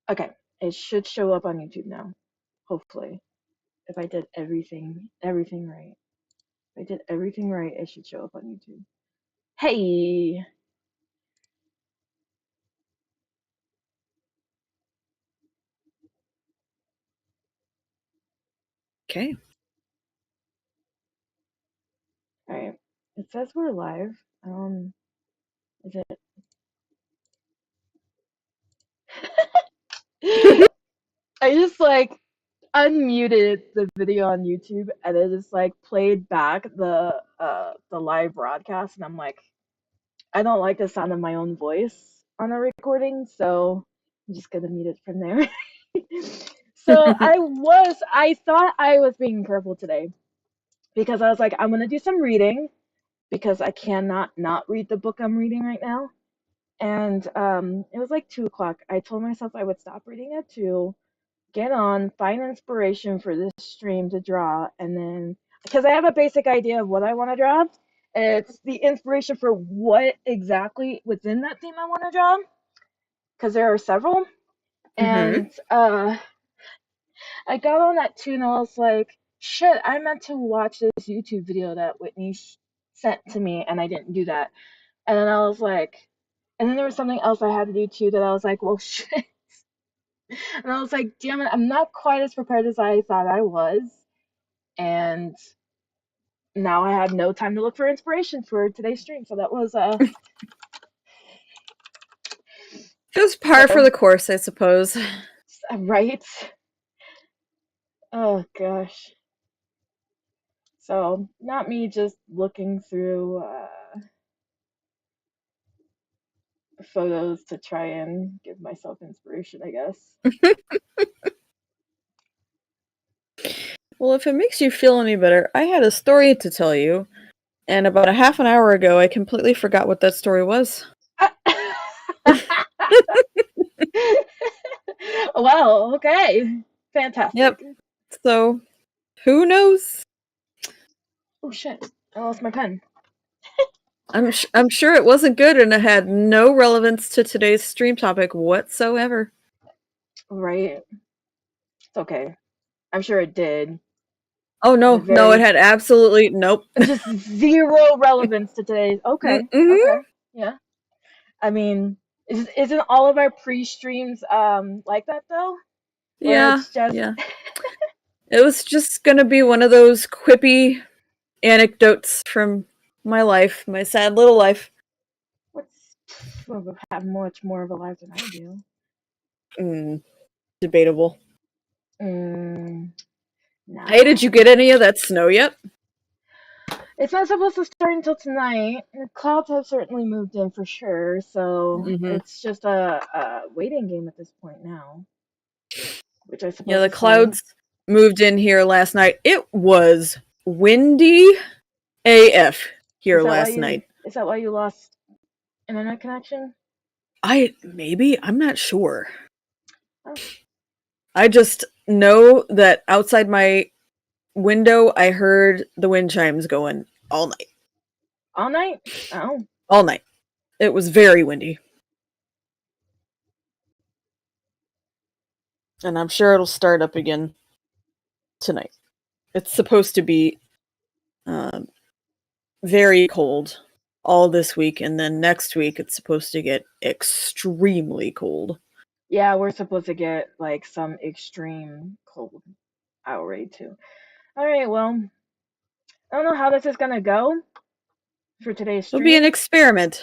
Okay, it should show up on YouTube now. Hopefully, if I did everything right. If I did everything right, it should show up on YouTube. Hey, Okay. all right. It says we're live. Is it? I just like unmuted the video on YouTube and it just like played back the live broadcast and I'm like, I don't like the sound of my own voice on a recording, so I'm just gonna mute it from there. So I thought I was being careful today because I was like, I'm gonna do some reading because I cannot not read the book I'm reading right now. And it was like 2 o'clock. I told myself I would stop reading at 2, get on, find inspiration for this stream to draw, and then because I have a basic idea of what I want to draw, it's the inspiration for what exactly within that theme I want to draw, because there are several. Mm-hmm. And I got on at 2 and I was like, shit, I meant to watch this YouTube video that Whitney sent to me, and I didn't do that. And then I was like, and then there was something else I had to do too that I was like, well, shit. And I was like, damn it, I'm not quite as prepared as I thought I was. And now I had no time to look for inspiration for today's stream. So that was Just par for so the course, I suppose. right. Oh gosh. So not me just looking through photos to try and give myself inspiration, I guess. Well, if it makes you feel any better, I had a story to tell you, and about a half an hour ago, I completely forgot what that story was. Well, okay. Yep. Fantastic. So, who knows? Oh shit. I lost my pen. I'm sure it wasn't good, and it had no relevance to today's stream topic whatsoever. Right. It's okay. I'm sure it did. Oh The no, it very had absolutely nope. just zero relevance to today's. Okay. Mm-hmm. Okay. Yeah. I mean, isn't all of our pre-streams like that though? Where Yeah, it's just yeah. It was just gonna be one of those quippy anecdotes from my life, my sad little life. what's well, we have much more of a life than I do. Mm, debatable. Mm, Hey, nah. did you get any of that snow yet? It's not supposed to start until tonight. The clouds have certainly moved in for sure, so Mm-hmm. it's just a waiting game at this point now, which I Yeah, suppose the is fine. clouds moved in here last night. It was windy AF Is here that why last you night. is that why you lost internet connection? I'm not sure. Oh, I just know that outside my window, I heard the wind chimes going all night. all night? Oh, All night. It was very windy. And I'm sure it'll start up again tonight. It's supposed to be um, very cold all this week, and then next week it's supposed to get extremely cold. yeah, we're supposed to get like some extreme cold outrage too. All right, well, I don't know how this is gonna go for today's It'll be an stream. experiment.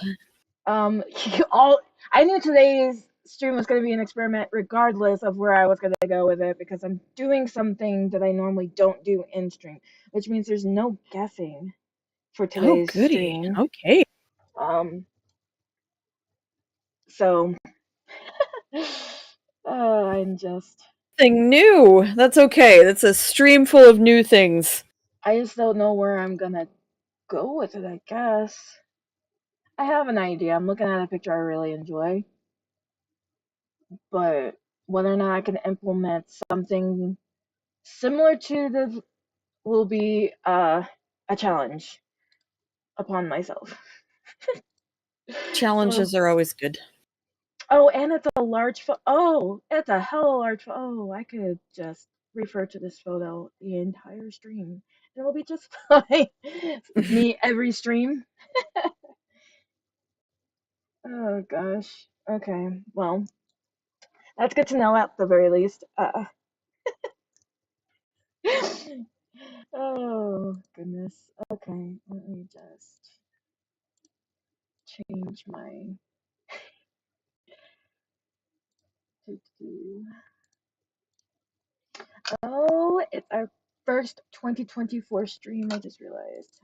All I knew today's stream was gonna be an experiment, regardless of where I was gonna go with it, because I'm doing something that I normally don't do in stream, which means there's no guessing for Oh, today's goody. stream. Okay. Um, so I'm just Thing new. That's okay. That's a stream full of new things. I just don't know where I'm gonna go with it, I guess. I have an idea. I'm looking at a picture I really enjoy, but whether or not I can implement something similar to this will be a challenge upon myself. So, Challenges are always good. Oh, and it's a large photo. Oh, it's a hella large photo. Oh, I could just refer to this photo the entire stream. It'll be just fine. Me every stream. Oh gosh. Okay. Well, that's good to know at the very least. Oh goodness. Okay. Let me just change my. Oh, it's our first 2024 stream. I just realized.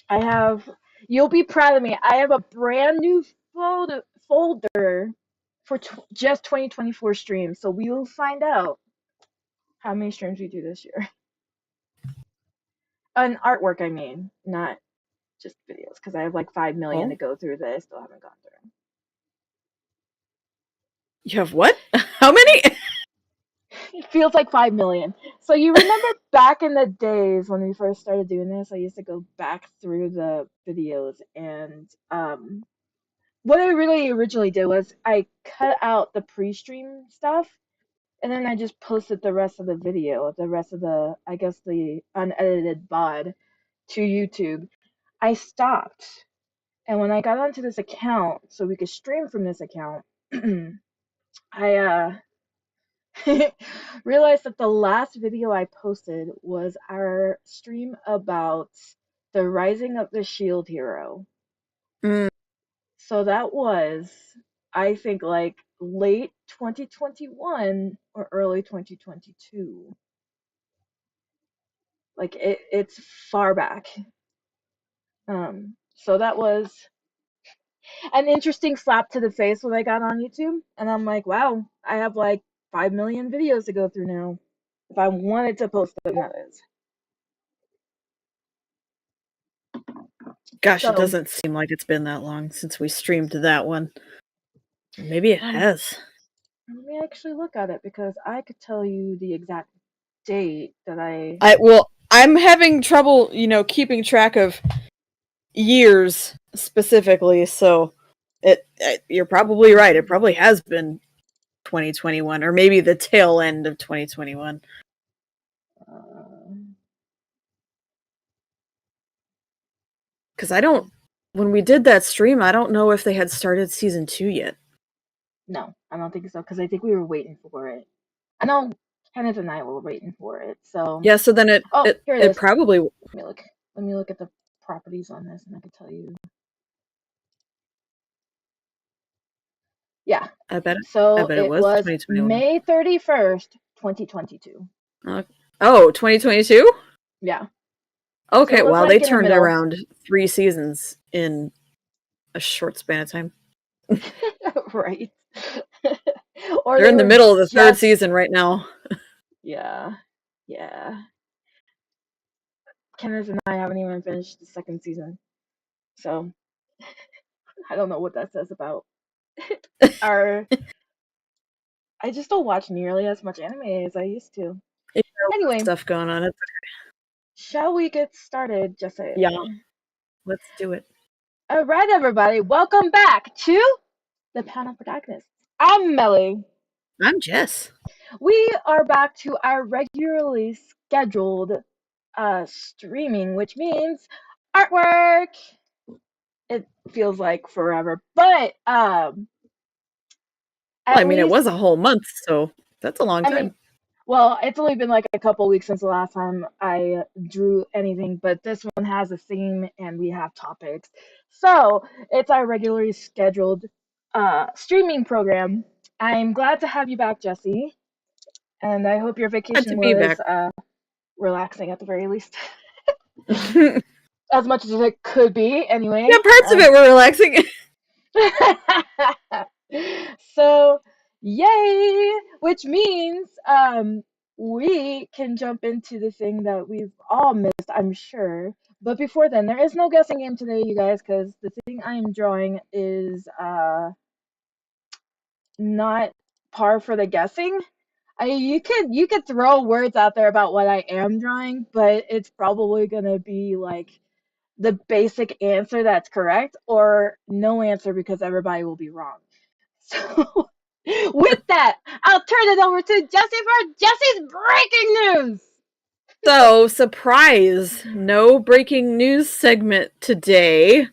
I have, you'll be proud of me. I have a brand new folder for just 2024 streams. So we will find out how many streams we do this year. An artwork, I mean, not just videos, because I have like 5 million to Oh, go through that I still haven't gone through. you have what? How many? It feels like 5 million. So you remember back in the days when we first started doing this, I used to go back through the videos and what I really originally did was I cut out the pre-stream stuff and then I just posted the rest of the video, the rest of the, I guess the unedited VOD to YouTube. I stopped. And when I got onto this account, so we could stream from this account, I realized that the last video I posted was our stream about the Rising of the Shield Hero. Mm, So that was, I think, like late 2021 or early 2022. Like it's far back. So that was an interesting slap to the face when I got on YouTube, and I'm like, wow, I have like 5 million videos to go through now. If I wanted to post them, that is. gosh, it So, doesn't seem like it's been that long since we streamed that one. Maybe it um, has. let me actually look at it because I could tell you the exact date that I. I'm having trouble, keeping track of years specifically, so you're probably right. It probably has been 2021 or maybe the tail end of 2021 Uh, cuz I don't when we did that stream, I don't know if they had started season 2 yet. no, I don't think so because I think we were waiting for it. I know Kenneth and I were waiting for it. So, Yeah, so then it oh, it, here it it is. probably Let me look. Let me look at the properties on this, and I can tell you. Yeah. I bet I So bet it it was was 2021. May 31st, 2022. Uh, oh, 2022? Yeah. So Okay, it was wow, they like in the turned middle. around 3 seasons in a short span of time. Right. Or They're they in the were middle of the 3rd just, season right now. yeah. Yeah. Kenneth and I haven't even finished the second season. So I don't know what that says about our. I just don't watch nearly as much anime as I used to. Yeah, a lot of Anyway, stuff going on. shall we get started, Jesse? Yeah, let's do it. All right, everybody. Welcome back to the Panel Protagonists. I'm Melly. I'm Jess. We are back to our regularly scheduled streaming, which means artwork. It feels like forever, but Well, I at mean, it was least a whole month, so that's a long I mean, time. well, it's only been like a couple weeks since the last time I drew anything, but this one has a theme and we have topics. So it's our regularly scheduled streaming program. I'm glad to have you back, Jesse, and I hope your Glad vacation to be was back. relaxing at the very least. Yeah, As much as it could be, anyway. parts of it were relaxing. So, yay! Which means we can jump into the thing that we've all missed, I'm sure. But before then, there is no guessing game today, you guys, because the thing I am drawing is not par for the guessing. You could throw words out there about what I am drawing, but it's probably gonna be like the basic answer that's correct, or no answer because everybody will be wrong. So, with that, I'll turn it over to Jesse for Jesse's breaking news. So, surprise, no breaking news segment today.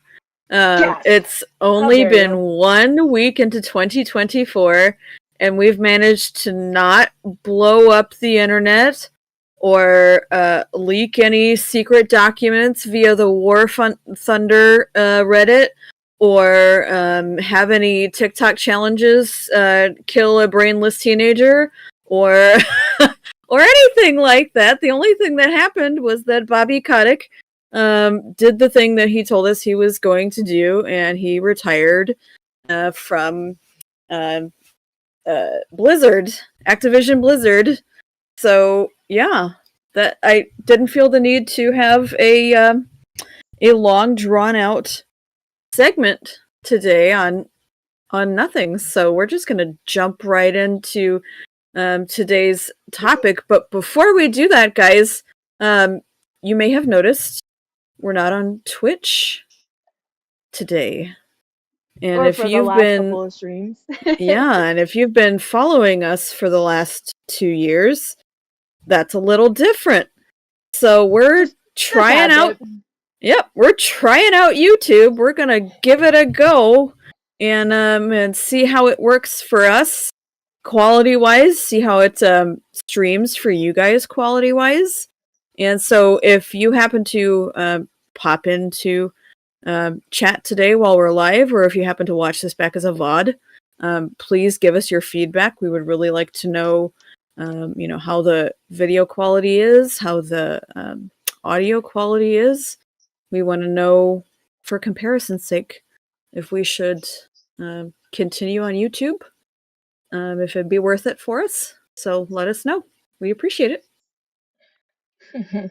Yes. It's How only dare been you. 1 week into 2024, and we've managed to not blow up the internet or leak any secret documents via the Thunder Reddit, or have any TikTok challenges kill a brainless teenager, or or anything like that. The only thing that happened was that Bobby Kotick did the thing that he told us he was going to do, and he retired from Blizzard, Activision Blizzard. So yeah, that I didn't feel the need to have a long drawn out segment today on nothing. So we're just gonna jump right into today's topic. But before we do that, guys, you may have noticed we're not on Twitch today. And Or if for the you've last been, couple of streams. yeah, and if you've been following us for the last 2 years, that's a little different. So we're Just a trying tad out, bit. yep, we're trying out YouTube. We're going to give it a go and see how it works for us quality wise, see how it streams for you guys quality wise. And so if you happen to pop into chat today while we're live, or if you happen to watch this back as a VOD, please give us your feedback. We would really like to know, how the video quality is, how the audio quality is. We want to know, for comparison's sake, if we should continue on YouTube, if it'd be worth it for us. So let us know. We appreciate it.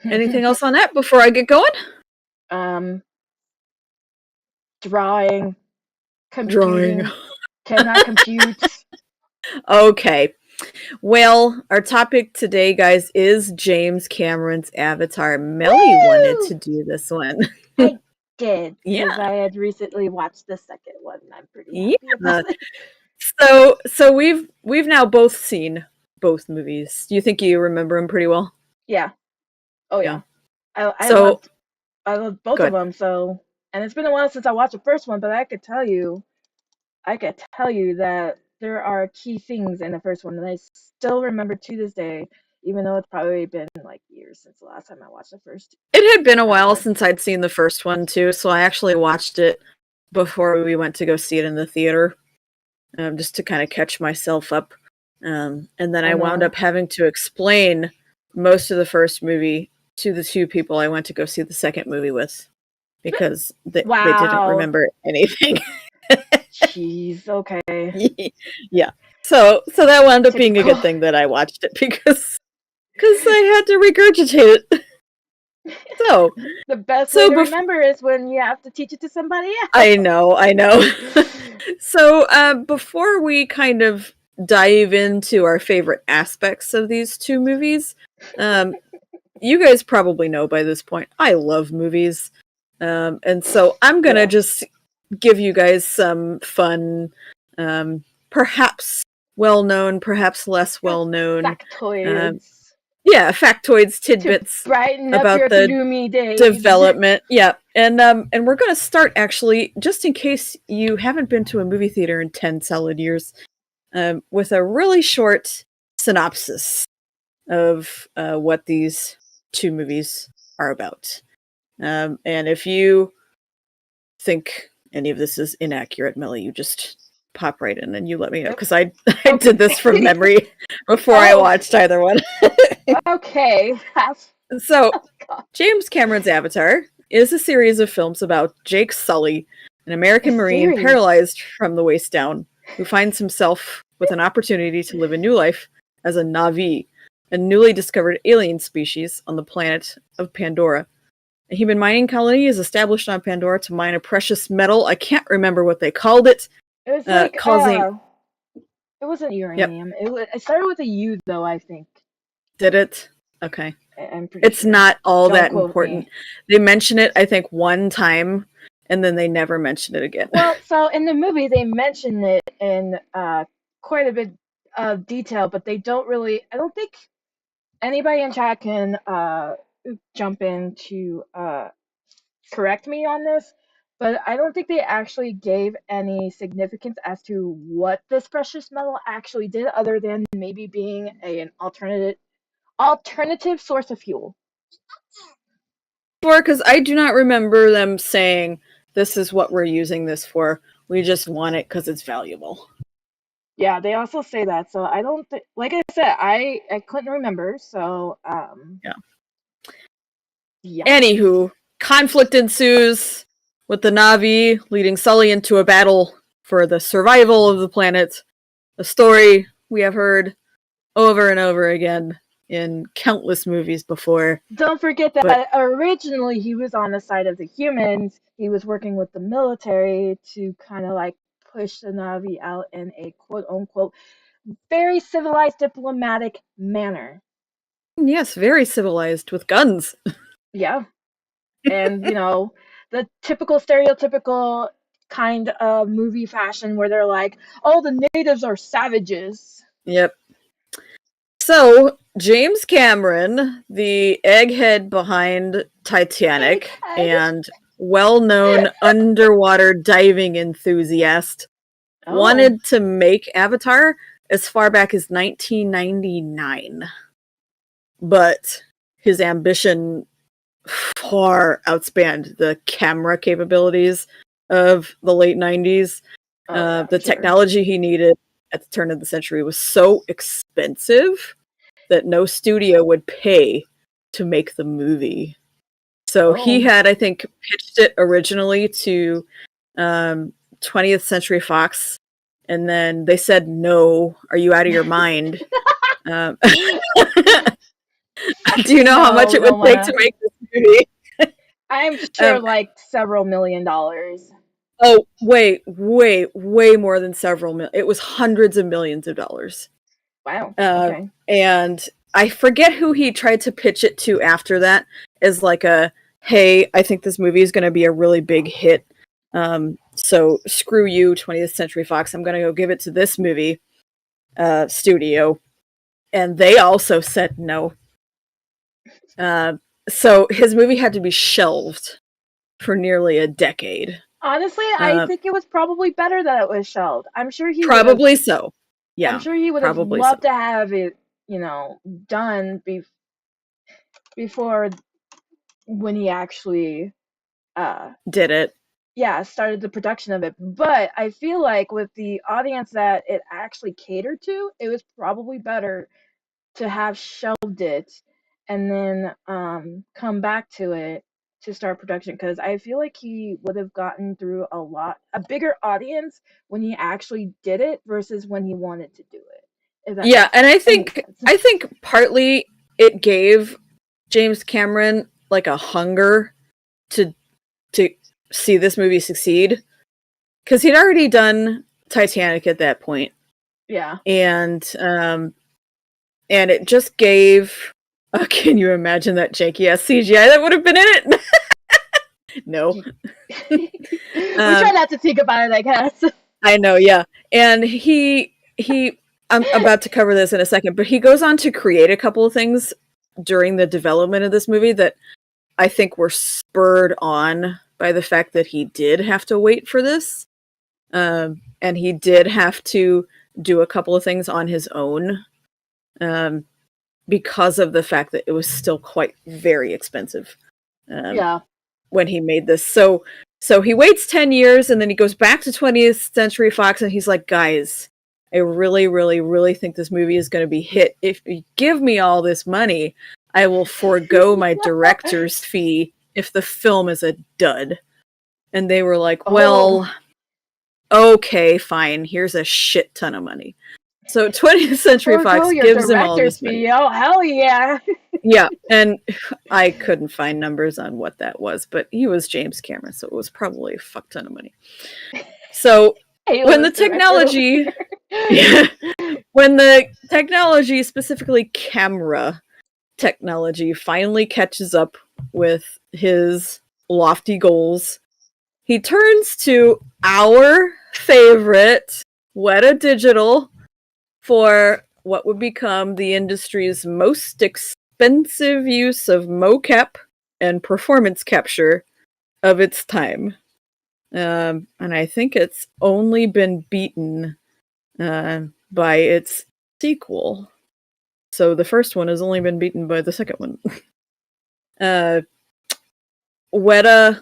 Anything else on that before I get going? Drawing, Drawing. computing, cannot compute. Okay. Well, our topic today, guys, is James Cameron's Avatar. Melly wanted to do this one. I did, Yeah. because I had recently watched the second one, and I'm pretty Yeah. happy about it. So we've now both seen both movies. Do you think you remember them pretty well? Yeah. Oh yeah. I So loved both of good. them. So, and it's been a while since I watched the first one, but I could tell you that there are key things in the first one that I still remember to this day, even though it's probably been like years since the last time I watched the first It had been a while Avatar. since I'd seen the first one too, so I actually watched it before we went to go see it in the theater, just to kind of catch myself up. And then I wound up having to explain most of the first movie to the two people I went to go see the second movie with, because they didn't Wow. remember anything. Jeez. Okay. Yeah. So that wound up being a good thing that I watched it because I had to regurgitate it. So The best way to remember is when you have to teach it to somebody else. I know. So before we kind of dive into our favorite aspects of these two movies, you guys probably know by this point I love movies, and so I'm gonna just give you guys some fun, perhaps well-known, perhaps less well-known factoids. Factoids, tidbits to brighten up about your the gloomy days. development. Yeah, and we're gonna start actually, just in case you haven't been to a movie theater in 10 solid years, with a really short synopsis of what these two movies are about. And if you think any of this is inaccurate, Millie, you just pop right in and you let me know, because I did this from memory before I watched either one. Okay. So, James Cameron's Avatar is a series of films about Jake Sully, an American Marine paralyzed from the waist down, who finds himself with an opportunity to live a new life as a Na'vi, a newly discovered alien species on the planet of Pandora. A human mining colony is established on Pandora to mine a precious metal. I can't remember what they called it. It was like it wasn't uranium. Yep. It started with a U though, I think. Did it? Okay. I'm pretty It's sure. not all Don't that quote important. me. They mention it, I think, one time, and then they never mention it again. Well, so in the movie they mention it in quite a bit of detail, but they don't really. I don't think anybody in chat can jump in to correct me on this, but I don't think they actually gave any significance as to what this precious metal actually did, other than maybe being an alternative source of fuel. Because I do not remember them saying, this is what we're using this for. We just want it because it's valuable. Yeah, they also say that. So I don't think, like I said, I couldn't remember. So Yeah. yeah. Anywho, conflict ensues with the Na'vi leading Sully into a battle for the survival of the planet. A story we have heard over and over again in countless movies before. Don't forget But that originally he was on the side of the humans. He was working with the military to kind of like push the Navi out in a quote unquote very civilized diplomatic manner. yes, very civilized with guns. Yeah. And the typical stereotypical kind of movie fashion where they're like, oh, the natives are savages. Yep. So, James Cameron, the egghead behind Titanic Egghead. and well-known underwater diving enthusiast, Oh. wanted to make Avatar as far back as 1999. But his ambition far outspanned the camera capabilities of the late 90s. Oh yeah, I'm The sure. technology he needed at the turn of the century was so expensive that no studio would pay to make the movie. So he Oh. had, I think, pitched it originally to 20th Century Fox, and then they said, no, are you out of your mind? Um, do you know how much No, it don't would take to wanna. make this movie? I'm sure Um, like several $1 million. oh, way more than several million. It was hundreds of millions of dollars. Wow. Okay. And I forget who he tried to pitch it to after that as like a, hey, I think this movie is going to be a really big hit. So screw you, 20th Century Fox. I'm going to go give it to this movie studio. And they also said no. So his movie had to be shelved for nearly a decade. Honestly, I think it was probably better that it was shelved. Probably so. I'm Yeah, sure he would have probably so. loved to have it, done before when he actually uh Did it. yeah, started the production of it. But I feel like with the audience that it actually catered to, it was probably better to have shelved it and then come back to it to start production, because I feel like he would have gotten through a bigger audience when he actually did it versus when he wanted to do it. If that Yeah, makes and any sense. I think partly it gave James Cameron like a hunger to to see this movie succeed, because he'd already done Titanic at that point, Yeah. and it just gave. Can you imagine that janky ass CGI that would have been in it? No. We try not to think about it, I guess. I know, yeah. And I'm about to cover this in a second, but he goes on to create a couple of things during the development of this movie that I think were spurred on by the fact that he did have to wait for this. And he did have to do a couple of things on his own, because of the fact that it was still quite very expensive. Yeah. When he made this. So he waits 10 years and then he goes back to 20th Century Fox and he's like, guys, I really, really, really think this movie is going to be hit. If you give me all this money, I will forego my director's fee if the film is a dud. And they were like, Oh, well, okay, fine. Here's a shit ton of money. So 20th Century forego Fox your gives him all director's this money. fee. Oh, hell yeah. Yeah, and I couldn't find numbers on what that was, but he was James Cameron, so it was probably a fuck ton of money. So when the A-list director over technology, here. yeah, when the technology, specifically camera, technology finally catches up with his lofty goals, he turns to our favorite, Weta Digital, for what would become the industry's most expensive use of mocap and performance capture of its time. And I think it's only been beaten by its sequel. So the first one has only been beaten by the second one. Weta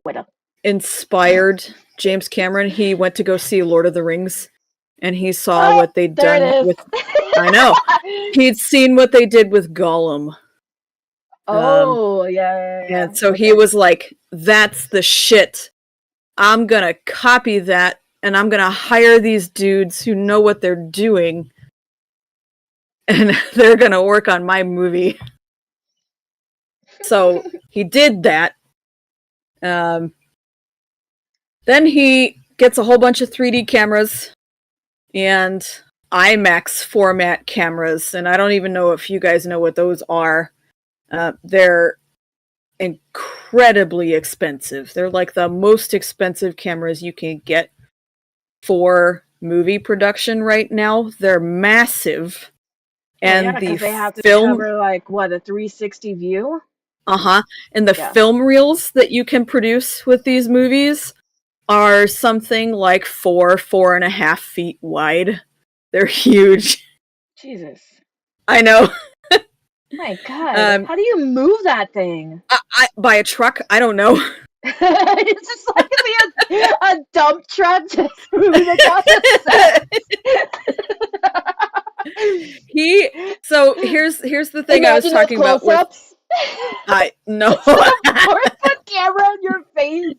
Weta. inspired James Cameron. He went to go see Lord of the Rings, and he saw what they'd there done it is. with. I know he'd seen what they did with Gollum. Oh, yeah. And so he was like, "That's the shit. I'm gonna copy that, and I'm gonna hire these dudes who know what they're doing, and they're gonna work on my movie." So he did that. Then he gets a whole bunch of 3D cameras and IMAX format cameras, and I don't even know if you guys know what those are. They're incredibly expensive. They're like the most expensive cameras you can get for movie production right now. They're massive. And because they have to film cover like what, a 360 view? And the film reels that you can produce with these movies are something like 4.5 feet wide. They're huge. Jesus. I know. My God. How do you move that thing? By a truck? I don't know. It's just like a dump truck just moving across the set. So here's the thing. Imagine I was talking about with no 4-foot camera on your face.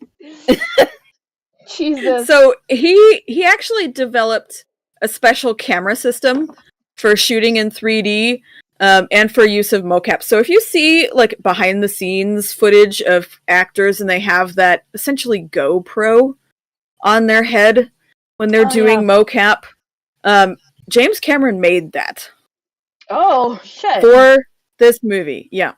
Jesus. So he actually developed a special camera system for shooting in 3D and for use of mocap. So if you see like behind the scenes footage of actors and they have that essentially GoPro on their head when they're doing mocap, James Cameron made that. Oh, shit. For this movie, yeah.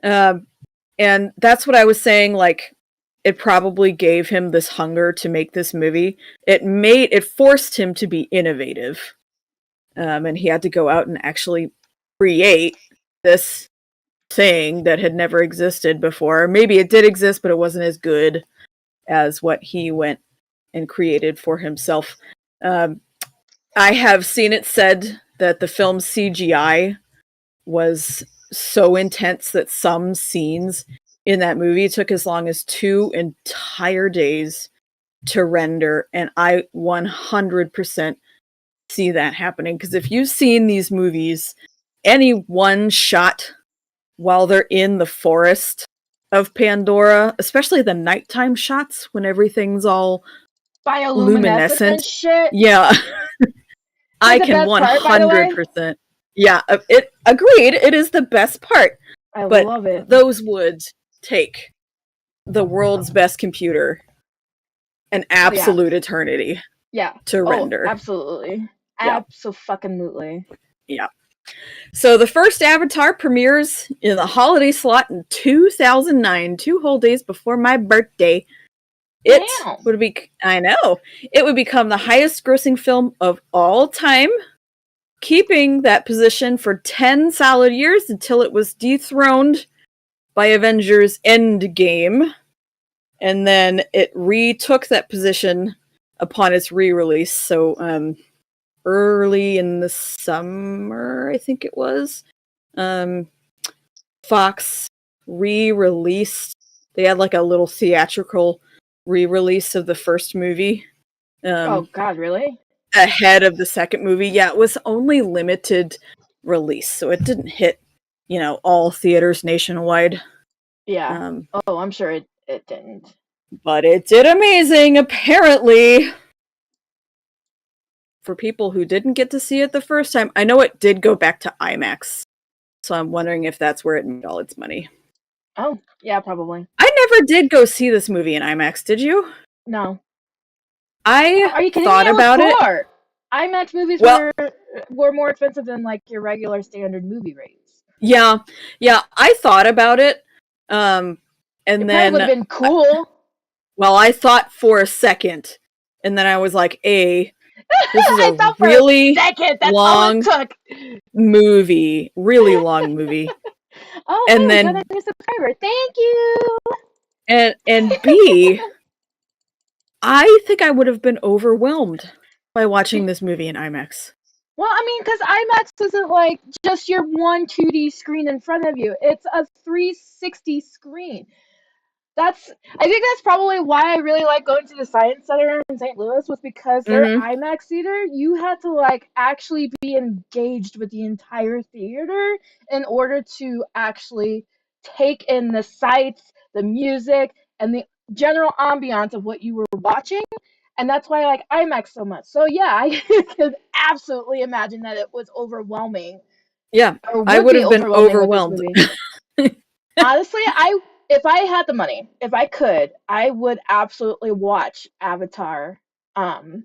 And that's what I was saying, like, it probably gave him this hunger to make this movie. It forced him to be innovative. And he had to go out and actually create this thing that had never existed before. Maybe it did exist, but it wasn't as good as what he went and created for himself. I have seen it said that the film's CGI was so intense that some scenes in that movie took as long as 2 entire days to render, and I 100% see that happening, because if you've seen these movies, any one shot while they're in the forest of Pandora, especially the nighttime shots when everything's all bioluminescent and shit. Yeah. I can 100%. Yeah, it agreed. It is the best part. I love it. Those would take the world's best computer an absolute eternity. To render. Absolutely. Abso-fucking-lutely. Yeah. So the first Avatar premieres in the holiday slot in 2009, 2 whole days before my birthday. It would become the highest grossing film of all time, keeping that position for 10 solid years until it was dethroned by Avengers Endgame. And then it retook that position upon its re-release. So early in the summer, I think it was, Fox re-released. They had like a little theatrical re-release of the first movie. Oh God, really? Ahead of the second movie. Yeah, it was only limited release, so it didn't hit, all theaters nationwide. Yeah. I'm sure it didn't. But it did amazing, apparently. For people who didn't get to see it the first time, I know it did go back to IMAX. So I'm wondering if that's where it made all its money. Oh, yeah, probably. I never did go see this movie in IMAX, did you? No. I thought about it. IMAX movies were were more expensive than like your regular standard movie rates. Yeah, I thought about it, and It probably would then, have been cool. well, I thought for a second, and then I was like, this is I a thought for a really second that's all it long took. really long movie. Oh, And hey, we got a then, new subscriber. Thank you. and B, I think I would have been overwhelmed by watching this movie in IMAX. Well, I mean, because IMAX isn't like just your one 2D screen in front of you. It's a 360 screen. I think that's probably why I really like going to the Science Center in St. Louis, was because their Mm-hmm. IMAX theater, you had to like actually be engaged with the entire theater in order to actually take in the sights, the music, and the general ambiance of what you were watching. And that's why I like IMAX so much. So yeah, I could absolutely imagine that it was overwhelming, Yeah, or I would would be have been overwhelming with this overwhelmed. movie. Honestly, if I had the money, if I could, I would absolutely watch Avatar on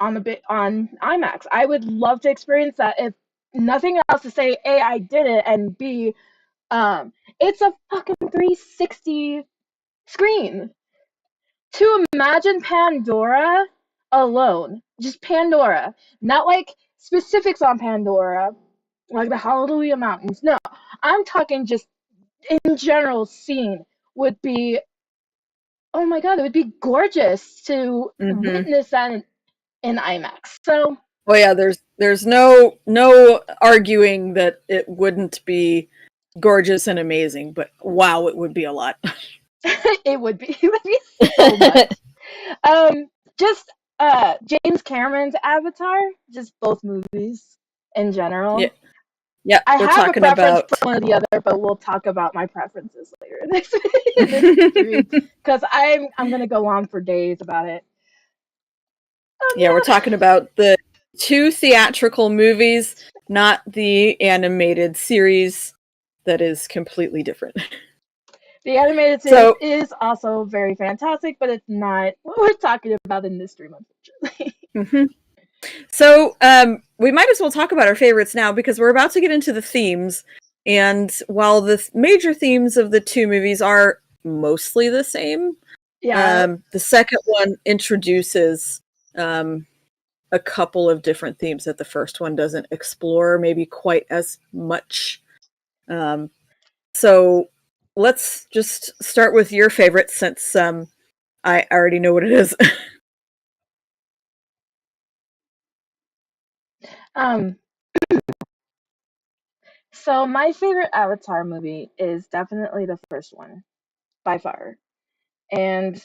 IMAX. I would love to experience that. If nothing else, to say A, I did it, and B, it's a fucking 360 screen. To imagine Pandora alone, just Pandora, not like specifics on Pandora, like the Hallelujah Mountains. No, I'm talking just in general scene would be, oh my god, it would be gorgeous to Mm-hmm. witness that in IMAX. So Well, yeah, there's no arguing that it wouldn't be gorgeous and amazing, but wow, it would be a lot. it would be so much. Um, just James Cameron's Avatar, just both movies in Yeah, general. yeah, I we're have a talking preference for about. one or the other, but we'll talk about my preferences later in this stream, because I'm gonna go on for days about it. Yeah, we're talking about the two theatrical movies, not the animated series that is completely different. The animated series So, is also very fantastic, but it's not what we're talking about in this stream, unfortunately. mhm. We might as well talk about our favorites now because we're about to get into the themes. And while the major themes of the two movies are mostly the same, Yeah, the second one introduces a couple of different themes that the first one doesn't explore maybe quite as much. Um, so let's just start with your favorite since I already know what it is. um, so my favorite Avatar movie is definitely the first one, by far. And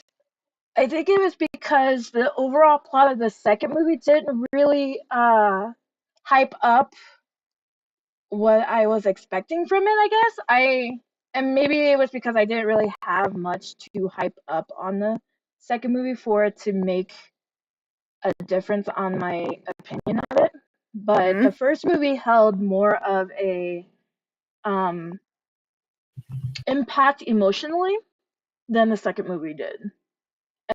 I think it was because the overall plot of the second movie didn't really hype up what I was expecting from it, I guess. And maybe it was because I didn't really have much to hype up on the second movie for it to make a difference on my opinion of it. But Hmm? the first movie held more of a um impact emotionally than the second movie did.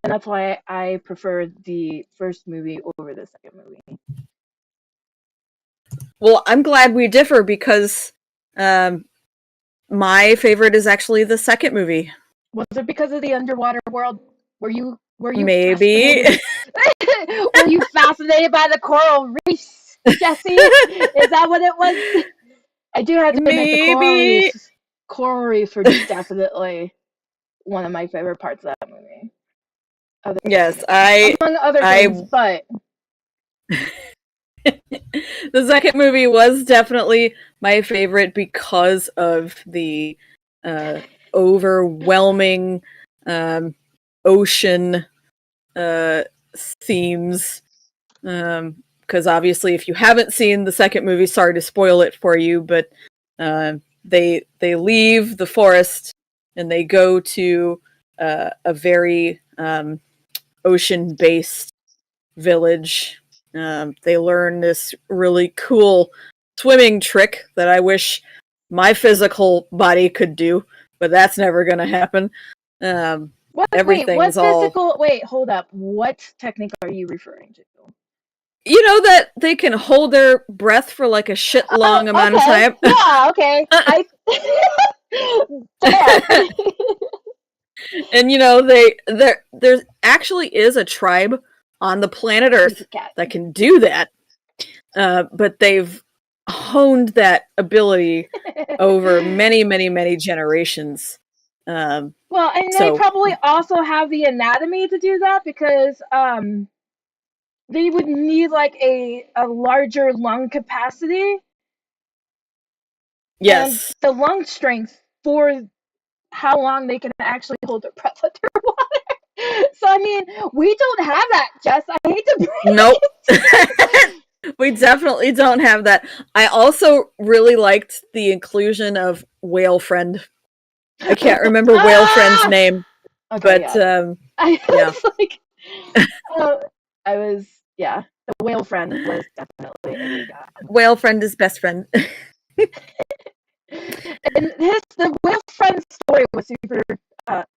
And that's why I prefer the first movie over the second movie. Well, I'm glad we differ because um, my favorite is actually the second movie. Was it because of the underwater world? Were you Maybe. fascinated? Were you fascinated by the coral reefs, Jesse? Is that what it was? I do have to admit the Maybe. coral reefs were definitely one of my favorite parts of that movie. Yes, Among other things, I but the second movie was definitely my favorite because of the uh, overwhelming um, ocean uh, themes. Because obviously, if you haven't seen the second movie, sorry to spoil it for you, but they leave the forest and they go to a very ocean based village. They learn this really cool swimming trick that I wish my physical body could do, but that's never going to happen. Um, what? Wait, Everything's what all. physical? Wait, hold up. What technique are you referring to? You know that they can hold their breath for like a shit long Oh, amount of okay. time? Yeah, okay. Damn. And there actually is a tribe on the planet Earth Pussycat. that can do that. But they've honed that ability over many, many, many generations. Well, and they So probably also have the anatomy to do that because they would need like a larger lung capacity and yes, the lung strength for how long they can actually hold their breath underwater. So I mean, we don't have that, Jess. I hate to break nope. it to you. We definitely don't have that. I also really liked the inclusion of Whale Friend. I can't remember Whale Friend's Ah! name, Okay, but yeah. I yeah, was like, I was, yeah. The whale friend was definitely a good guy. Whale Friend is best friend. And the whale friend story was super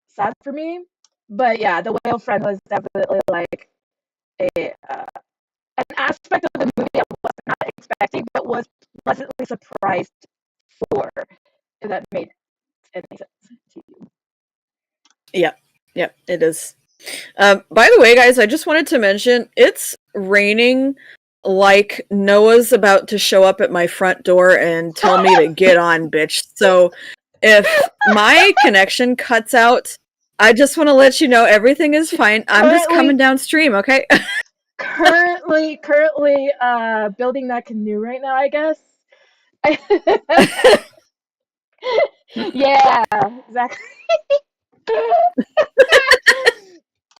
sad for me, but yeah, the whale friend was definitely like a an aspect of the movie I was not expecting, but was pleasantly surprised for. If that made any sense to you. Yeah, yeah, it is. By the way, guys, I just wanted to mention it's raining like Noah's about to show up at my front door and tell me to get on, bitch. So if my connection cuts out, I just want to let you know everything is fine. I'm just coming currently, downstream, okay? currently, building that canoe right now. I guess. Yeah, exactly.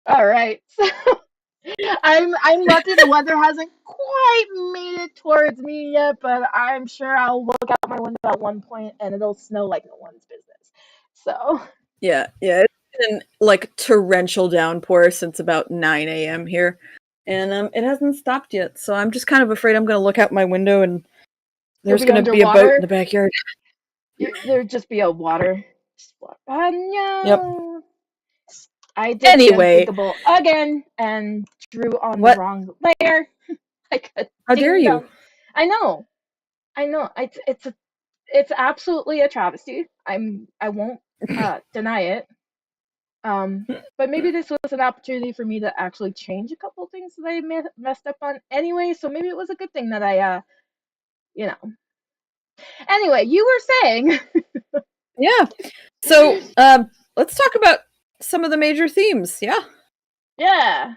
All right. So I'm lucky the weather hasn't quite made it towards me yet, but I'm sure I'll look out my window at one point and it'll snow like no one's business. So Yeah, yeah. It's been like torrential downpour since about 9 a.m. here. And it hasn't stopped yet. So I'm just kind of afraid I'm going to look out my window and you'll there's be going to be a boat in underwater. the backyard. There'd just be a water. Yep. No. I did the Anyway, unthinkable again and drew on the what? wrong layer. Like a How dare ding you? dong. I know. I know. It's absolutely a travesty. I won't deny it. But maybe this was an opportunity for me to actually change a couple of things that I messed up on anyway. So maybe it was a good thing that you know. Anyway, you were saying. Yeah. So, let's talk about some of the major themes. Yeah. Yeah.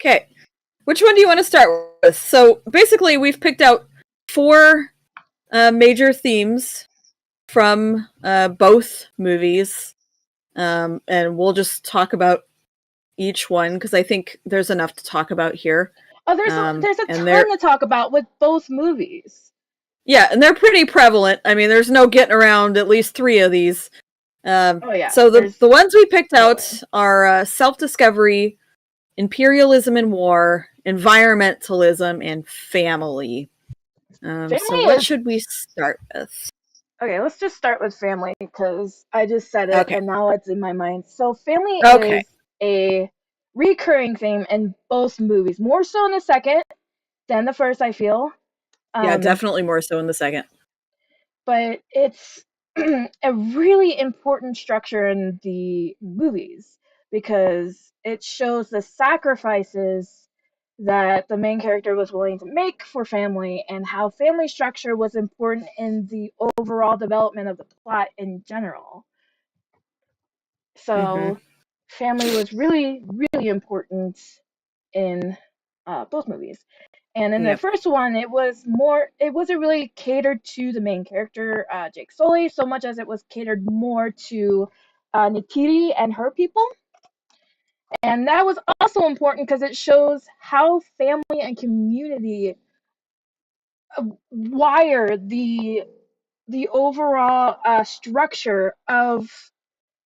Okay. Which one do you want to start with? So, basically, we've picked out four major themes from both movies, and we'll just talk about each one because I think there's enough to talk about here. Oh, there's a And they're ton to talk about with both movies. yeah, and they're pretty prevalent. I mean, there's no getting around at least three of these. Oh yeah, So there's the ones we picked no out way. are self-discovery, imperialism and war, environmentalism, and family. So Family what is should we start with? okay. Let's just start with family because I just said it Okay. and now it's in my mind. So family Okay. is a recurring theme in both movies, more so in the second than the first. I feel. Yeah, Um, definitely more so in the second. but it's a really important structure in the movies because it shows the sacrifices that the main character was willing to make for family and how family structure was important in the overall development of the plot in general. Mm-hmm. So, family was really, really important in both movies. And in the Yep. first one, it wasn't really catered to the main character, Jake Sully, so much as it was catered more to Nitiri and her people. And that was also important because it shows how family and community wire the overall structure of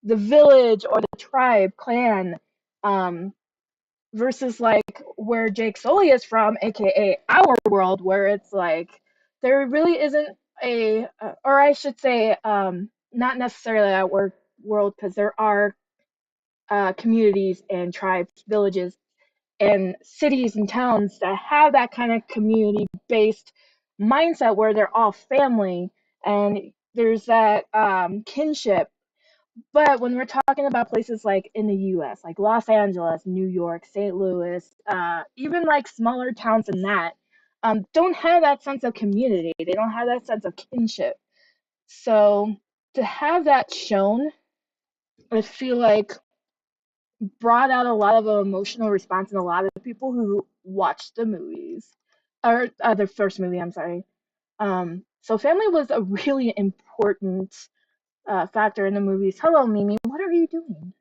the village or the tribe clan um, versus like where Jake Sully is from, aka our world, where it's like there really isn't or I should say, not necessarily world, because there are communities and tribes, villages and cities and towns that have that kind of community based mindset where they're all family and there's that kinship. But when we're talking about places like in the US, like Los Angeles, New York, St. Louis, even like smaller towns than that, don't have that sense of community. They don't have that sense of kinship. So to have that shown, I feel like brought out a lot of emotional response in a lot of people who watched the movies, or the first movie. I'm sorry. So family was a really important factor in the movies. Hello, Mimi. What are you doing?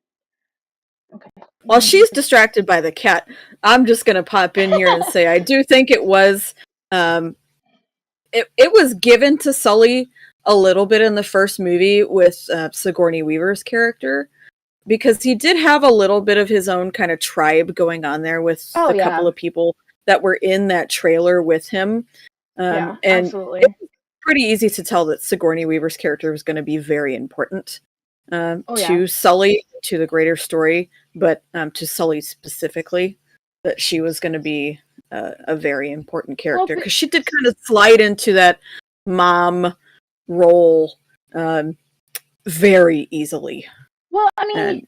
Okay. While she's distracted by the cat, I'm just going to pop in here and say I do think it was it was given to Sully a little bit in the first movie with Sigourney Weaver's character, because he did have a little bit of his own kind of tribe going on there with Oh the yeah, couple of people that were in that trailer with him. yeah, And absolutely. it's pretty easy to tell that Sigourney Weaver's character was going to be very important Oh yeah. to Sully, to the greater story, but to Sully specifically, that she was going to be a very important Well, character, because she did kind of slide into that mom role very easily. well, I mean, And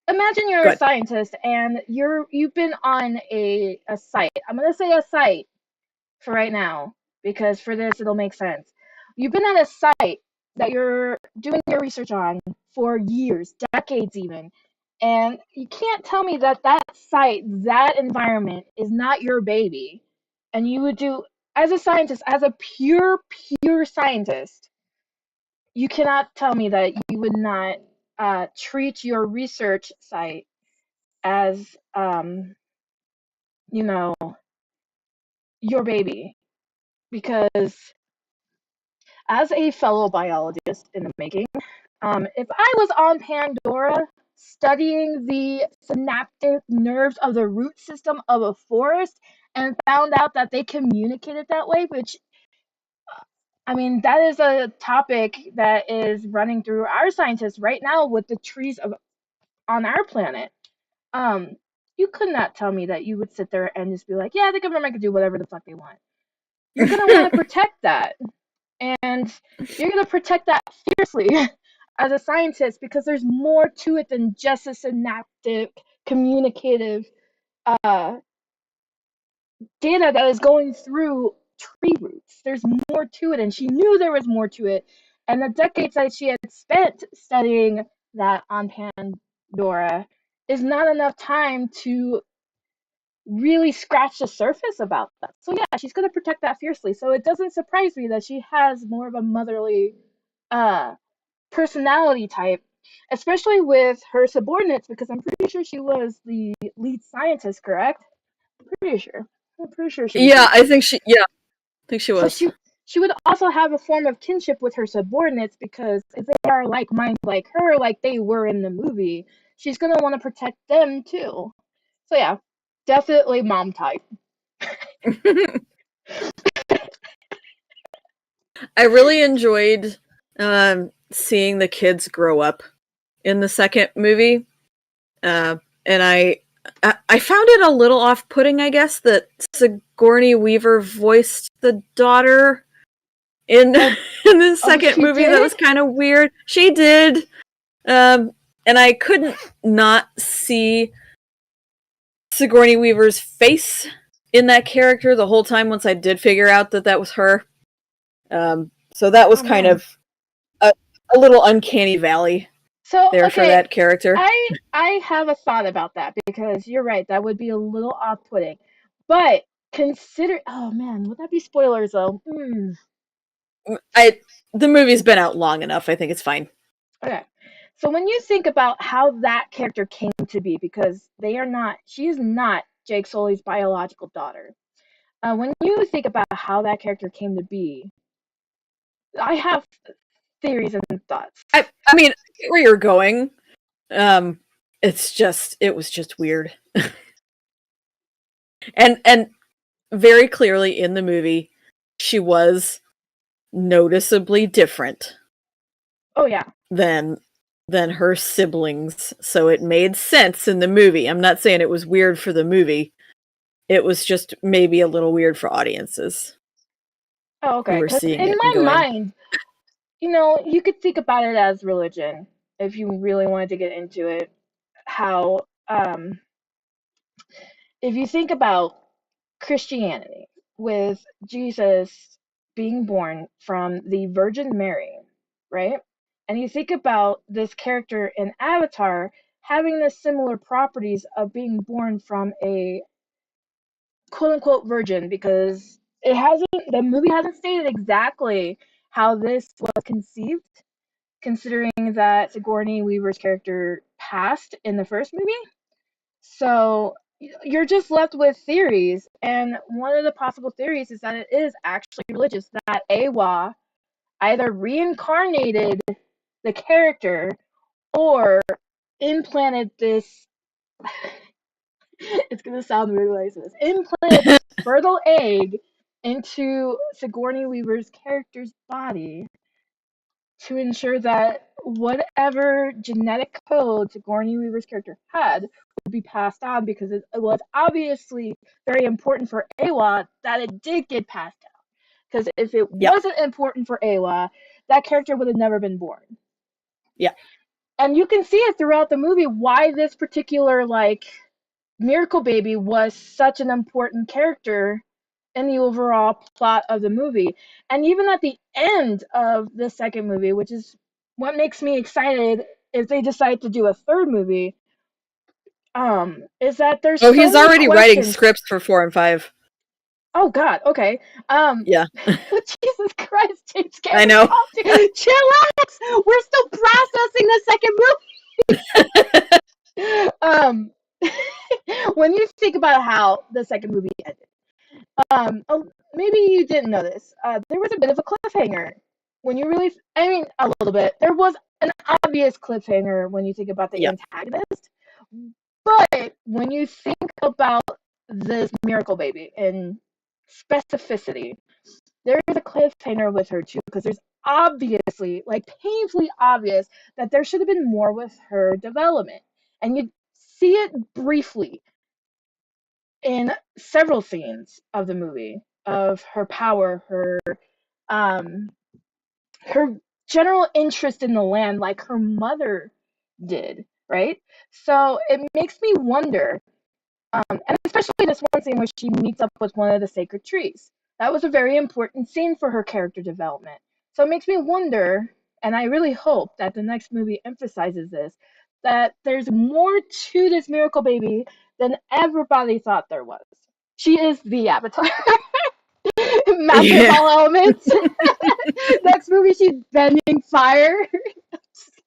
imagine you're a good. scientist and you've been on a site. I'm gonna say a site for right now because for this it'll make sense. You've been at a site that you're doing your research on for years, decades even, and you can't tell me that that site, that environment is not your baby. And you would do, as a scientist, as a pure scientist, you cannot tell me that you would not treat your research site as, you know, your baby. Because as a fellow biologist in the making, if I was on Pandora studying the synaptic nerves of the root system of a forest and found out that they communicated that way, which, I mean, that is a topic that is running through our scientists right now with the trees of on our planet. Um, you could not tell me that you would sit there and just be like, yeah, the government can do whatever the fuck they want. You're gonna want to protect that. And you're going to protect that fiercely as a scientist because there's more to it than just a synaptic communicative uh, data that is going through tree roots. There's more to it, and she knew there was more to it. And the decades that she had spent studying that on Pandora is not enough time to really scratch the surface about that. So yeah, she's going to protect that fiercely. So it doesn't surprise me that she has more of a motherly uh personality type, especially with her subordinates, because I'm pretty sure she was the lead scientist, correct? Pretty sure. I'm pretty sure she was Yeah, the. I think she So was. she would also have a form of kinship with her subordinates because if they are like minded like her, like they were in the movie, she's gonna want to protect them too. So yeah, definitely mom type. I really enjoyed seeing the kids grow up in the second movie, and I found it a little off-putting, I guess, that Sigourney Weaver voiced the daughter in Oh, in the oh, second she movie. That did. was kind of weird. She did, and I couldn't not see Sigourney Weaver's face in that character the whole time. Once I did figure out that that was her, so that was Oh kind man. of a little uncanny valley So there for okay, that character. I have a thought about that because you're right, that would be a little off-putting. But consider, oh man, would that be spoilers though? Hmm. I The movie's been out long enough. I think it's fine. Okay. So when you think about how that character came to be, because she is not Jake Sully's biological daughter. When you think about how that character came to be, I have theories and thoughts. I mean, where you're going, um, it was just weird, and very clearly in the movie, she was noticeably different Oh yeah. than her siblings, so it made sense in the movie. I'm not saying it was weird for the movie, It was just maybe a little weird for audiences Oh, who okay. were Because seeing in it and my going, mind, you could think about it as religion if you really wanted to get into it. How, if you think about Christianity with Jesus being born from the Virgin Mary, right? And you think about this character in Avatar having the similar properties of being born from a quote unquote virgin, because the movie hasn't stated exactly how this was conceived, considering that Sigourney Weaver's character passed in the first movie. So you're just left with theories, and one of the possible theories is that it is actually religious, that Awa either reincarnated the character or implanted this it's gonna sound weird when I say this, implanted this fertile egg into Sigourney Weaver's character's body to ensure that whatever genetic code Sigourney Weaver's character had would be passed on, because it was obviously very important for Awa that it did get passed down. Because if it yeah, wasn't important for Awa, that character would have never been born. yeah. And you can see it throughout the movie why this particular Miracle Baby was such an important character in the overall plot of the movie. And even at the end of the second movie, which is what makes me excited if they decide to do a third movie, is that there's Oh, so he's many already writing questions. scripts for 4 and 5. Oh God, okay. Yeah, Jesus Christ, James I Cameron, know. chillax. We're still processing the second movie. When you think about how the second movie ended, maybe you didn't know this. There was a bit of a cliffhanger when you really, I mean, a little bit. There was an obvious cliffhanger when you think about the Yeah. antagonist, but when you think about this Miracle Baby in specificity, there is a cliffhanger with her too, because there's obviously, painfully obvious, that there should have been more with her development, and you see it briefly in several scenes of the movie of her power, um her general interest in the land, like her mother did, right? So it makes me wonder, and especially this one scene where she meets up with one of the sacred trees. That was a very important scene for her character development. So it makes me wonder, and I really hope that the next movie emphasizes this, that there's more to this Miracle Baby than everybody thought there was. She is the Avatar. Master of Yeah. all elements. Next movie, she's bending fire.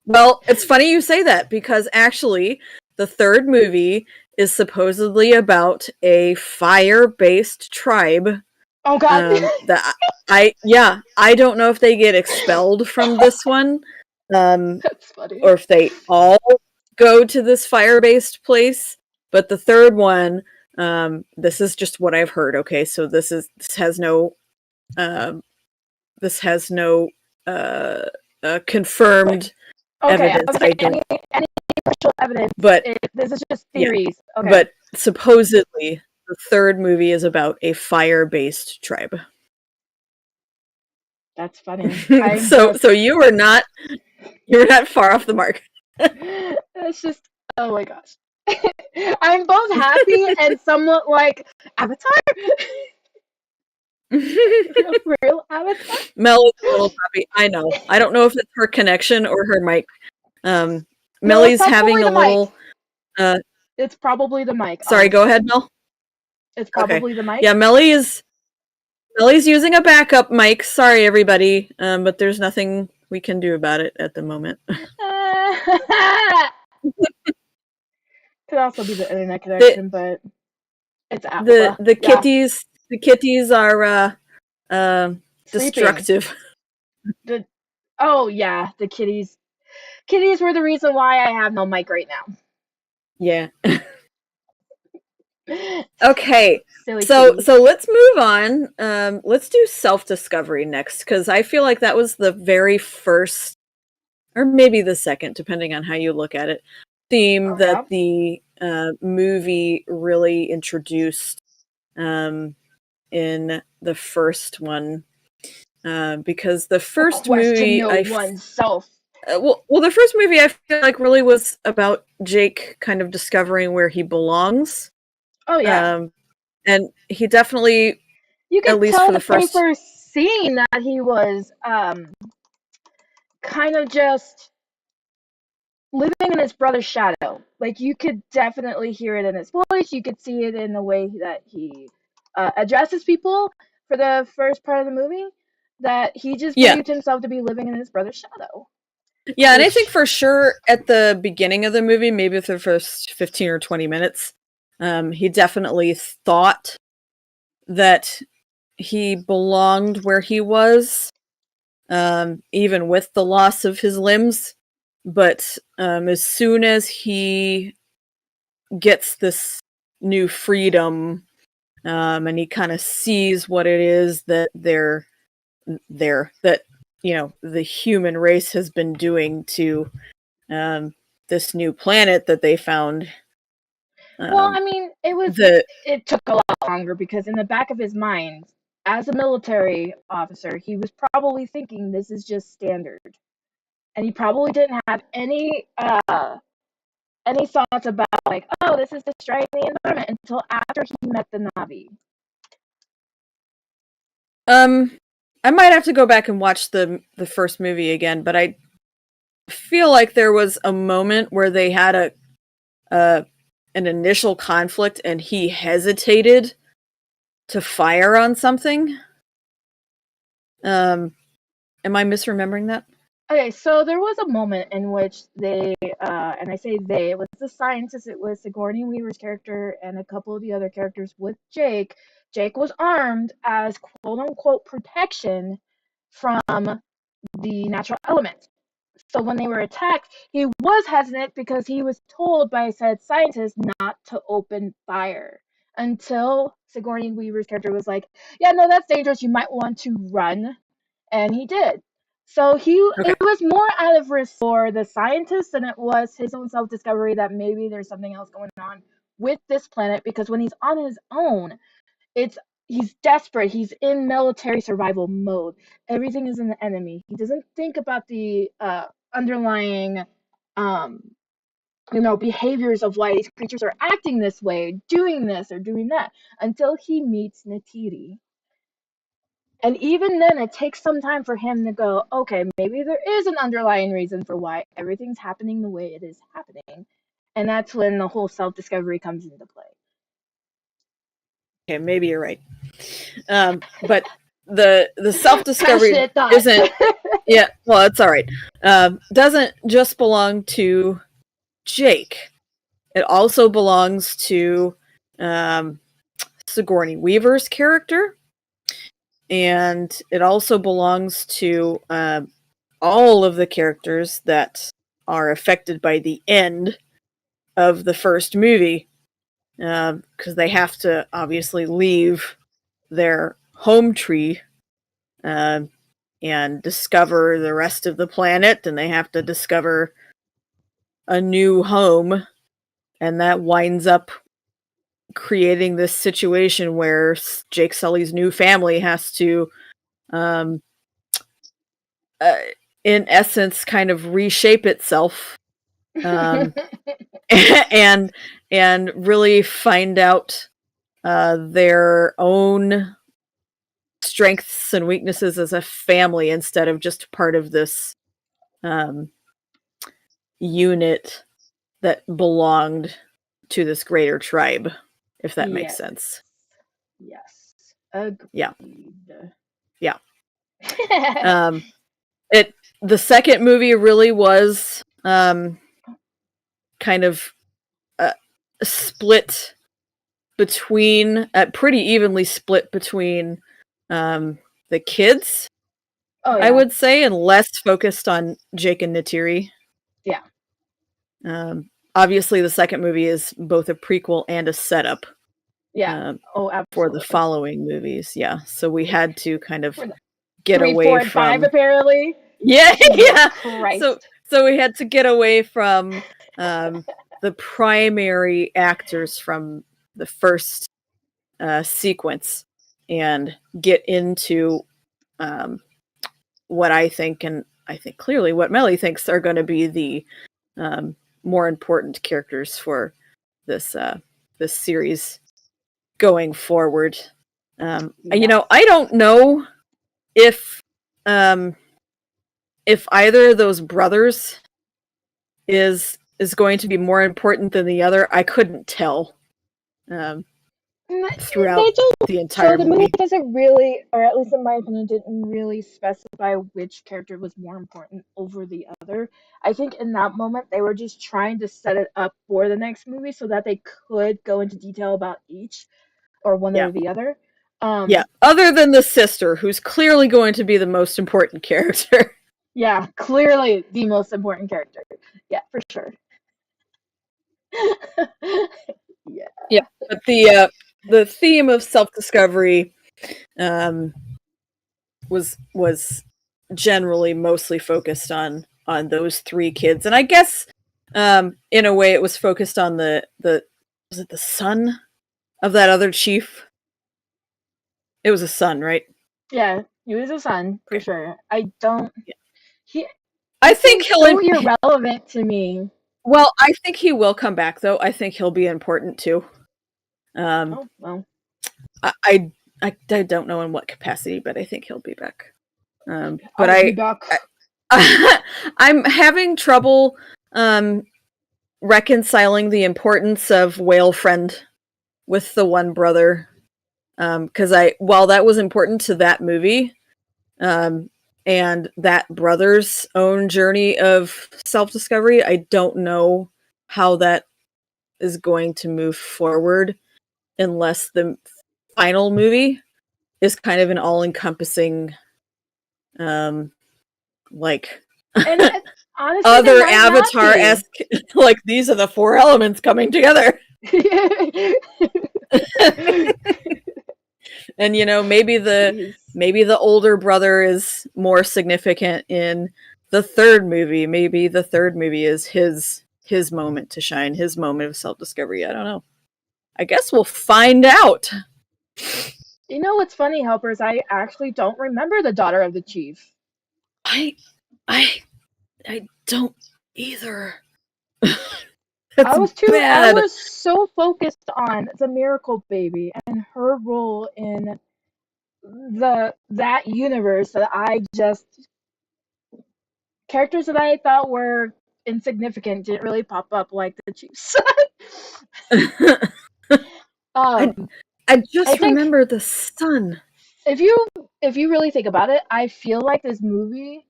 Well, it's funny you say that because actually, the third movie is supposedly about a fire-based tribe. Oh God. That I don't know if they get expelled from this one, That's funny. or if they all go to this fire-based place. But the third one, this is just what I've heard. Okay, so this has no um, Like, confirmed okay, I evidence. was I saying don't, any partial evidence. but This is just yeah, theories. Okay, but supposedly the third movie is about a fire-based tribe. that's funny. I'm so just. so you were not far off the mark. It's just. Oh my gosh. I'm both happy and somewhat like Avatar. Real Avatar. Mel is a little happy. I know. I don't know if it's her connection or her mic. Um, No, it's Melly's probably having a the mic. little. Uh, It's probably the mic. sorry, go Honestly, ahead, Mel. it's Okay. probably the mic. Yeah, Melly's using a backup mic. Sorry, everybody. But there's nothing we can do about it at the moment. Could also be the internet the connection, but it's the Alpha. the Yeah, kitties are sleeping. destructive. The Oh yeah, the kitties. Kitties were the reason why I have no mic right Yeah. now. Okay. Silly So kitties. so let's move on. Let's do self-discovery next because I feel like that was the very first, or maybe the second, depending on how you look at it, theme Oh yeah. that the movie really introduced in the first one, because the The first quest to movie know oneself. well, the first movie I feel like really was about Jake kind of discovering where he belongs. Oh yeah. And he definitely, You at could least tell for the the very first, first scene that he was kind of just living in his brother's shadow. Like you could definitely hear it in his voice. You could see it in the way that he addresses people for the first part of the movie. That he just yeah, believed himself to be living in his brother's shadow. yeah, and I think Which, for sure at the beginning of the movie, maybe for the first 15 or 20 minutes, he definitely thought that he belonged where he was, even with the loss of his limbs. But as soon as he gets this new freedom, and he kind of sees what it is that that the human race has been doing to this new planet that they found. well, Um, I mean, the it took a lot longer because in the back of his mind, as a military officer, he was probably thinking this is just standard, and he probably didn't have any thoughts about like, oh, this is destroying the environment until after he met the Navi. um, I might have to go back and watch the first movie again, but I feel like there was a moment where they had a an initial conflict and he hesitated to fire on something. Am I misremembering that? Okay, so there was a moment in which they, and I say they, it was the scientists, it was Sigourney Weaver's character and a couple of the other characters with Jake. Jake was armed as quote unquote protection from the natural element. So when they were attacked, he was hesitant because he was told by said scientist not to open fire until Sigourney Weaver's character was like, "Yeah, no, that's dangerous. You might want to run," and he did. So Okay. it was more out of risk for the scientist than it was his own self discovery that maybe there's something else going on with this planet. Because when he's on his own, it's he's desperate. He's in military survival mode. Everything is an enemy. He doesn't think about the underlying, um, behaviors of why these creatures are acting this way, doing this or doing that, until he meets Natiri. And even then, it takes some time for him to go, okay, maybe there is an underlying reason for why everything's happening the way it is happening. And that's when the whole self discovery comes into play. Okay, maybe you're right. But the self discovery Passionate thought. isn't. Yeah, well, it's all right. Doesn't just belong to Jake. It also belongs to um, Sigourney Weaver's character, and it also belongs to all of the characters that are affected by the end of the first movie, because they have to obviously leave their home tree, uh, and discover the rest of the planet, and they have to discover a new home, and that winds up creating this situation where Jake Sully's new family has to, um, uh, in essence, kind of reshape itself, um, and really find out their own strengths and weaknesses as a family instead of just part of this um, unit that belonged to this greater tribe, if that makes Yes. sense. Yes. Yeah, Agreed. yeah. It the second movie really was kind of uh, split between, pretty evenly split between the kids, Oh I yeah. would say, and less focused on Jake and Natiri. Yeah. Obviously, the second movie is both a prequel and a setup Yeah. um, Oh, for the absolutely. following movies. Yeah, so we had to kind of For the get 3, 4, away and 5 from. apparently. Yeah, Jesus yeah. So Christ. we had to get away from um, the primary actors from the first sequence and get into what I think, and I think clearly what Melly thinks are going to be the more important characters for this this series going forward. You Yes. know, I don't know um, if either of those brothers is going to be more important than the other. I couldn't tell throughout They just the so entire the movie movie. doesn't really, or at least in my opinion, didn't really specify which character was more important over the other. I think in that moment they were just trying to set it up for the next movie so that they could go into detail about each or one Yeah. or the other. Yeah. Other than the sister, who's clearly going to be the most important character. Yeah, clearly the most important character. Yeah, for sure. Yeah. Yeah. But the theme of self-discovery was generally mostly focused on those three kids, and I guess in a way it was focused on the was it the son of that other chief? It was a son, right? Yeah, he was a son for Okay. sure. I don't. Yeah. He I he think seems he'll. so irrelevant to me. Well, I think he will come back though. I think he'll be important too. Um, Oh well. I, I I don't know in what capacity, but I think he'll be back. But I'll be back. I'm having trouble reconciling the importance of Whale Friend with the one brother. Because while that was important to that movie, um, and that brother's own journey of self-discovery, I don't know how that is going to move forward unless the final movie is kind of an all-encompassing like And honestly, they other might not be. Avatar-esque like these are the four elements coming together. And you know, Jeez. maybe the older brother is more significant in the third movie. Maybe the third movie is his moment to shine, his moment of self-discovery. I don't know. I guess we'll find out. You know what's funny, helpers? I actually don't remember the daughter of the chief. I I I don't either. I That's was too. I bad. was so focused on the miracle baby and her role in that universe that I just characters that I thought were insignificant didn't really pop up like the chief's. I um, I I just think remember the sun. if you if you really think about it, I feel like this movie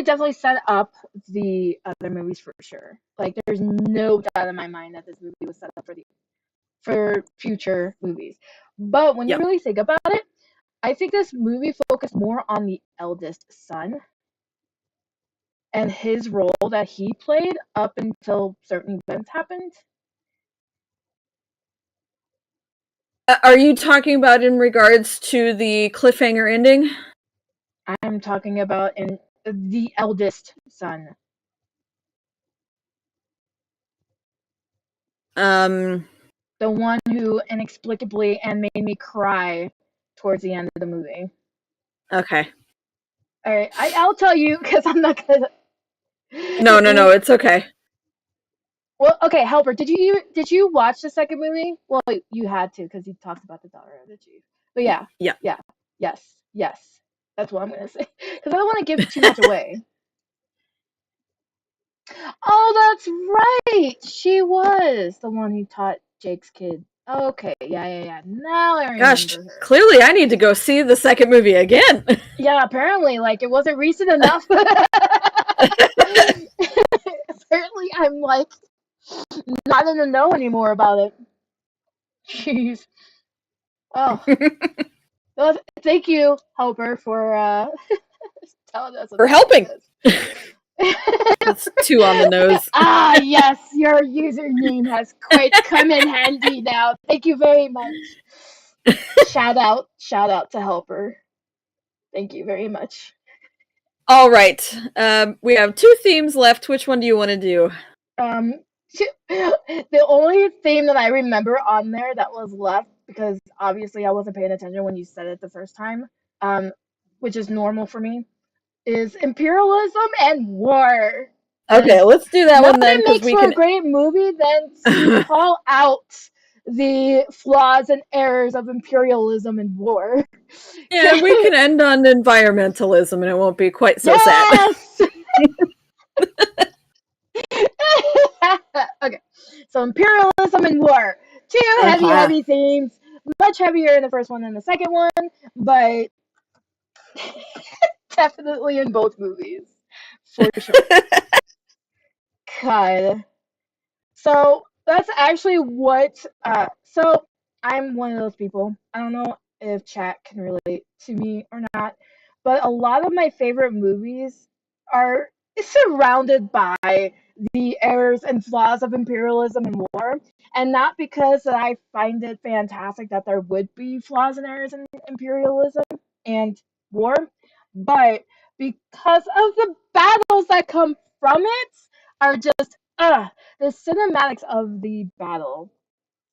definitely set up the other movies for sure. Like there's no doubt in my mind that this movie was set up for future movies. But when you Yeah. really think about it, I think this movie focused more on the eldest son and his role that he played up until certain events happened. Are you talking about in regards to the cliffhanger ending? I'm talking about in the eldest son, Um. the one who inexplicably and made me cry towards the end of the movie. Okay. All right, I'll tell you because I'm not gonna. No, no, no. It's okay. Well, okay, Helper, did you watch the second movie? Well, you had to because he talks about the daughter of the chief. But yeah, Yeah. yeah, yes, yes. That's what I'm gonna say because I don't want to give too much away. Oh, that's right. She was the one who taught Jake's kid. Okay, yeah, yeah, yeah. Now I Gosh, remember her. clearly I need to go see the second movie again. Yeah, apparently, like it wasn't recent enough. Apparently, I'm like not in the know anymore about it. Jeez. Oh, well, thank you, Helper, for telling us For about helping. this. That's two on the nose. Ah, yes, your username has quite come in handy now. Thank you very much. Shout out to Helper. Thank you very much. All right. We have two themes left. Which one do you want to do? Um, The only theme that I remember on there that was left, because obviously I wasn't paying attention when you said it the first time, um, which is normal for me, is imperialism and war. Okay, Because let's do that one then, nothing because makes we for a can. great movie than to call out the flaws and errors of imperialism and war. Yeah, we can end on environmentalism, and it won't be quite so sad. Yes! Okay, so imperialism and war. Two heavy, Uh-huh. heavy themes. Much heavier in the first one than the second one, but definitely in both movies. For sure. God. So that's actually what. So I'm one of those people. I don't know if chat can relate to me or not, but a lot of my favorite movies are surrounded by the errors and flaws of imperialism and war, and not because that I find it fantastic that there would be flaws and errors in imperialism and war, but because of the battles that come from it are just the cinematics of the battle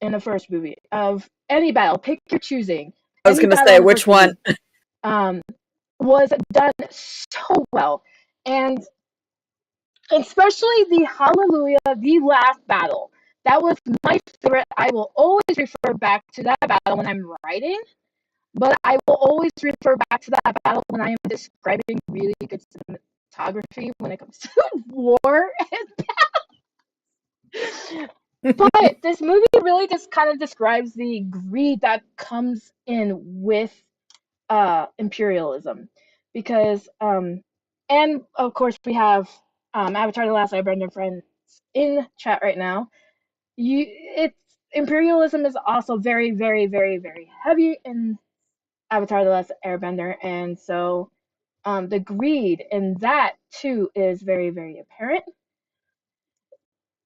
in the first movie of any battle, pick your choosing, I was any going to battle say in the which first one. movie, um, was done so well, and especially the Hallelujah, the last battle. That was my favorite. I will always refer back to that battle when I'm writing, but I will always refer back to that battle when I am describing really good cinematography when it comes to war. But this movie really just kind of describes the greed that comes in with imperialism, because and of course we have Avatar: The Last Airbender friends in chat right now. It's imperialism is also very, very, very, very heavy in Avatar: The Last Airbender, and so the greed in that too is very, very apparent.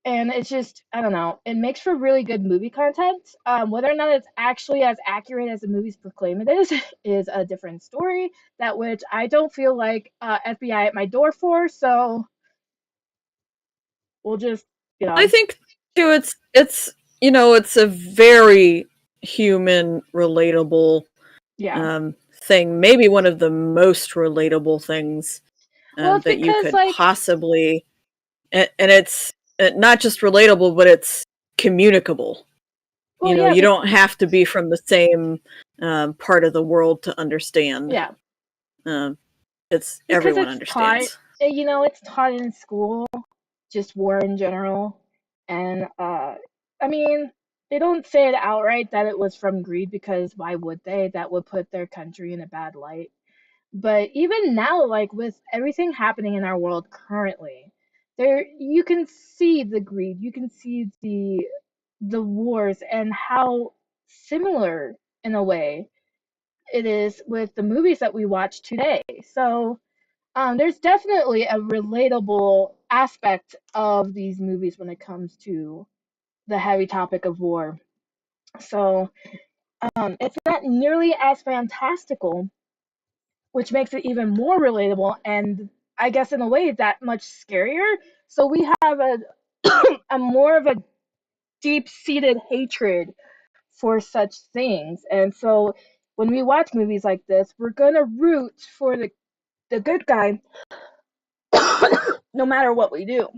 And it's just, I don't know, it makes for really good movie content. Whether or not it's actually as accurate as the movies proclaim it is a different story, that which I don't feel like FBI at my door for, so we'll just, you I know, think too it's it's a very human relatable yeah. thing, maybe one of the most relatable things Well, it's that you because, could like, possibly, and it's not just relatable, but it's communicable. well, yeah, You don't have to be from the same part of the world to understand. yeah, Um, it's because everyone it's taught, understands. it's taught in school, just war in general. And I mean, they don't say it outright that it was from greed, because why would they? That would put their country in a bad light. But even now, like with everything happening in our world currently, there you can see the greed, you can see the wars and how similar in a way it is with the movies that we watch today. So there's definitely a relatable aspect of these movies when it comes to the heavy topic of war. So it's not nearly as fantastical, which makes it even more relatable, and I guess in a way that much scarier. So we have a more of a deep-seated hatred for such things, and so when we watch movies like this, we're gonna root for the good guy, no matter what we do.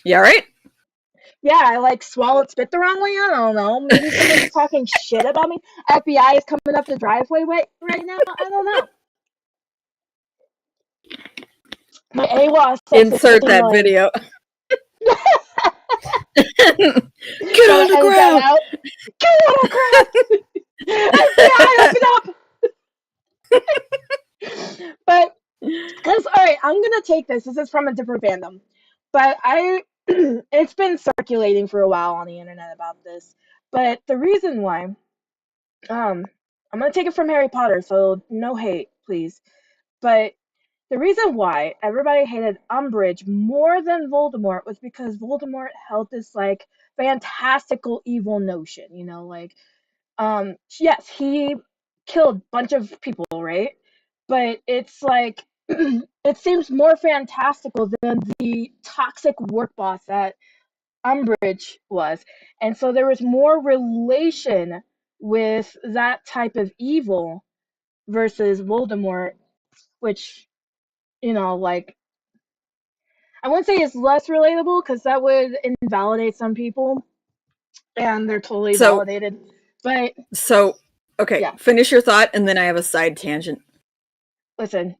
Yeah, right. Yeah, I like swallowed spit the wrong way. I don't know. Maybe someone's talking shit about me. FBI is coming up the driveway right now. I don't know. My AWOS sex is Insert kicking that in. video. Get on Gotta the edit that ground. out. Get on the ground! FBI, open up! But, because, alright, I'm gonna take this. This is from a different fandom. But it's been circulating for a while on the internet about this. But the reason why, I'm gonna take it from Harry Potter, so no hate, please. But the reason why everybody hated Umbridge more than Voldemort was because Voldemort held this, like, fantastical evil notion, like, yes, he killed a bunch of people, right? But it's like it seems more fantastical than the toxic work boss that Umbridge was. And so there was more relation with that type of evil versus Voldemort, which, like, I wouldn't say it's less relatable because that would invalidate some people, and they're totally So, validated. But okay, yeah, finish your thought, and then I have a side tangent. listen,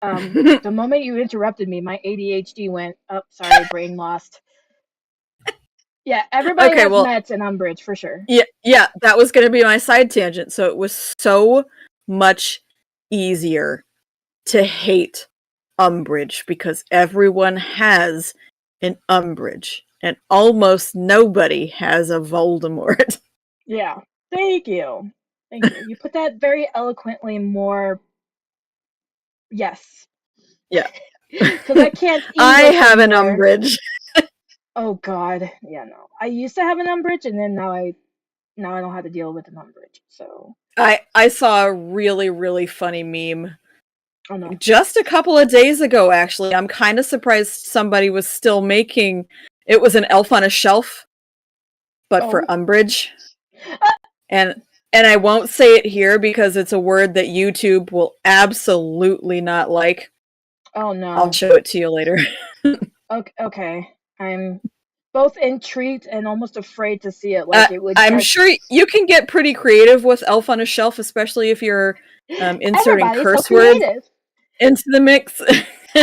the moment you interrupted me, my ADHD went, oh, sorry, brain lost. Yeah, everybody Okay, has well, meds in Umbridge for sure. yeah, that was going to be my side tangent. So it was so much easier to hate Umbridge because everyone has an Umbridge, and almost nobody has a Voldemort. Yeah, thank you. Thank you. You put that very eloquently more. Yes. Yeah. Because I can't I English have an anymore. Umbridge. Oh God. Yeah, no. I used to have an Umbridge, and then now I don't have to deal with an Umbridge. So, I saw a really, really funny meme oh no. just a couple of days ago, actually. I'm kind of surprised somebody was still making it. Was an elf on a shelf, but for Oh. Umbridge. Ah, And I won't say it here because it's a word that YouTube will absolutely not like. oh I'll no. show it to you later. Okay. Okay. I'm both intrigued and almost afraid to see it. Like it would I'm catch. sure you can get pretty creative with elf on a shelf, especially if you're inserting Everybody's so curse words creative. into the mix. I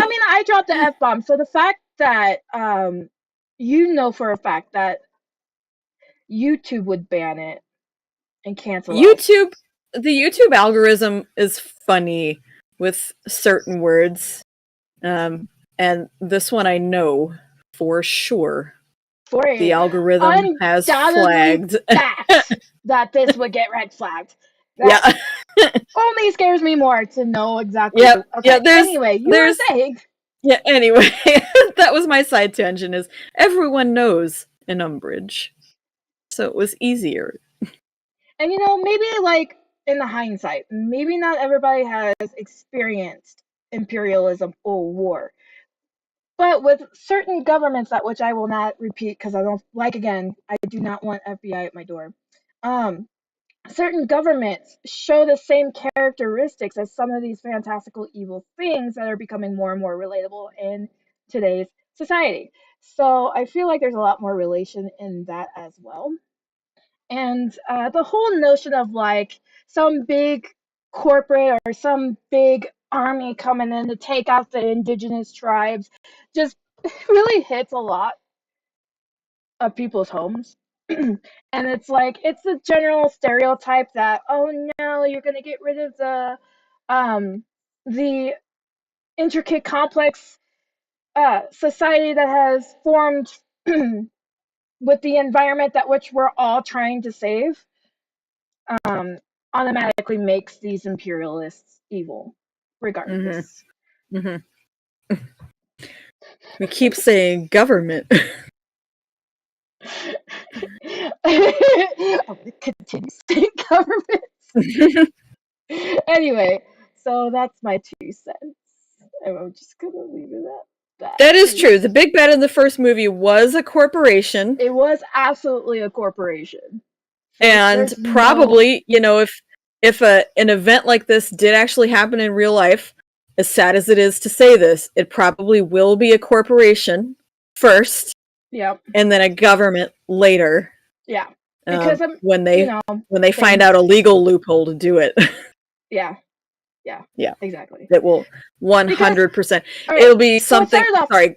mean, I dropped the F bomb. So the fact that you know for a fact that YouTube would ban it and cancel us. YouTube, the YouTube algorithm is funny with certain words, and this one I know for sure. For The a algorithm has undoubtedly flagged. fact that this would get red flagged. That Yeah, only scares me more to know exactly yeah, the. yeah. Okay, anyway, you were There's, saying. yeah. Anyway, that was my side tangent. Is everyone knows an Umbridge, so it was easier. And maybe like in the hindsight, maybe not everybody has experienced imperialism or war. But with certain governments that which I will not repeat because I don't like again, I do not want FBI at my door. Um Certain governments show the same characteristics as some of these fantastical evil things that are becoming more and more relatable in today's society. So I feel like there's a lot more relation in that as well. And the whole notion of like some big corporate or some big army coming in to take out the indigenous tribes just really hits a lot of people's homes. And it's like it's a general stereotype that, oh no, you're gonna get rid of the intricate complex society that has formed with the environment that which we're all trying to save, um, automatically makes these imperialists evil Hmm. regardless. Hmm. We keep saying government. I'm gonna continue state government. Anyway, so that's my 2 cents. And I'm just gonna leave it at that. That is true. The big bad in the first movie was a corporation, It was absolutely a corporation. and There's no. probably, if an event like this did actually happen in real life, as sad as it is to say this, it probably will be a corporation first, Yeah, and then a government later. yeah. Because I'm, When you they know, find things. out a legal loophole to do it. Yeah, yeah, Yeah, exactly. it will Because 100%. all right, It'll be so it something. started off. Sorry,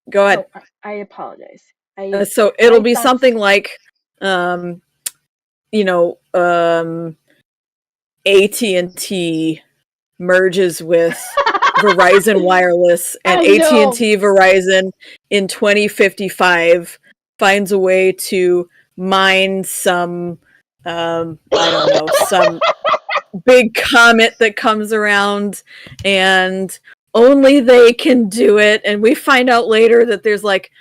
go ahead. Oh, I apologize. I So it'll I be thought. something like, um, you know, AT&T merges with Verizon Wireless, and Oh no! AT&T Verizon in 2055 finds a way to mine some, I don't know, some big comet that comes around, and only they can do it. And we find out later that there's like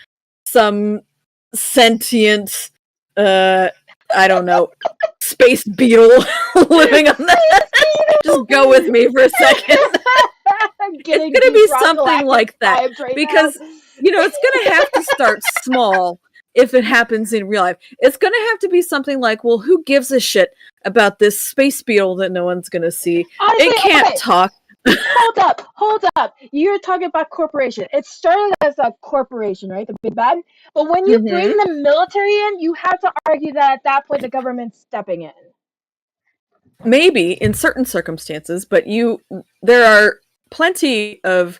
some sentient, I don't know, space beetle living on that. Just go with me for a second. I'm It's getting gonna deep be rock something galactic like that vibes right because now. it's going to have to start small if it happens in real life. It's going to have to be something like, well, who gives a shit about this space beetle that no one's going to see? Honestly, It can't okay. talk. Hold up. You're talking about corporation. It started as a corporation, right? The big bad. But when you bring Mm-hmm. the military in, you have to argue that at that point the government's stepping in. Maybe in certain circumstances, but there are plenty of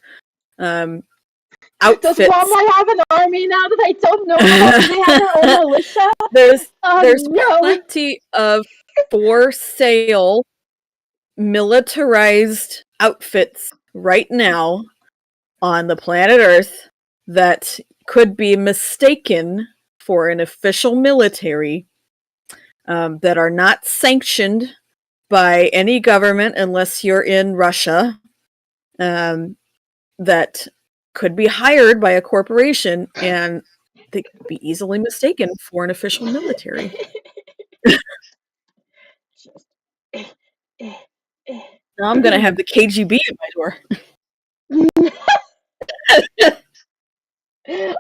Does outfits. Walmart have an army now that I don't know about? Do they have their own militia? There's No. plenty of for sale militarized outfits right now on the planet Earth that could be mistaken for an official military, that are not sanctioned by any government unless you're in Russia, that could be hired by a corporation, and they could be easily mistaken for an official military. Just, eh, eh, Now I'm going to have the KGB at my door.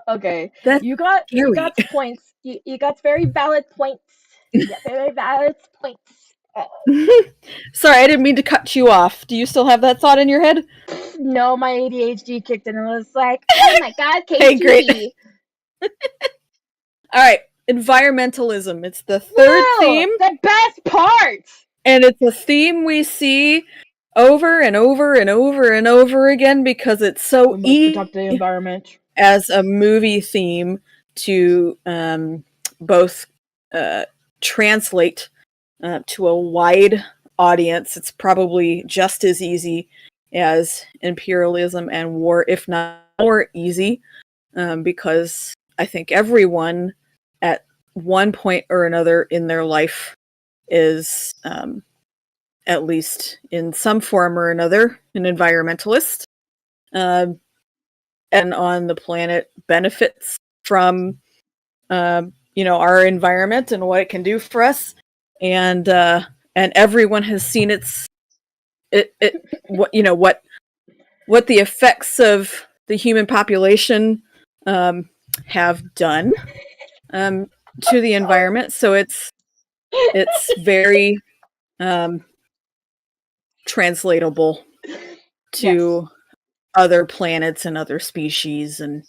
Okay, That's you got scary. points. You got very valid points. You got very valid points. Sorry, I didn't mean to cut you off. Do you still have that thought in your head? No, my ADHD kicked in and was like, oh my god, Hey, great. KGB. All right, environmentalism. It's the third Whoa, theme, the best part. and it's a theme we see over and over and over and over again because it's so We must protect the easy environment. as a movie theme to both translate to a wide audience. It's probably just as easy as imperialism and war, if not more easy, because I think everyone at one point or another in their life is, at least in some form or another, an environmentalist. Um, and on the planet benefits from our environment and what it can do for us, and everyone has seen what the effects of the human population have done to the environment. So it's very translatable Yes. to other planets and other species and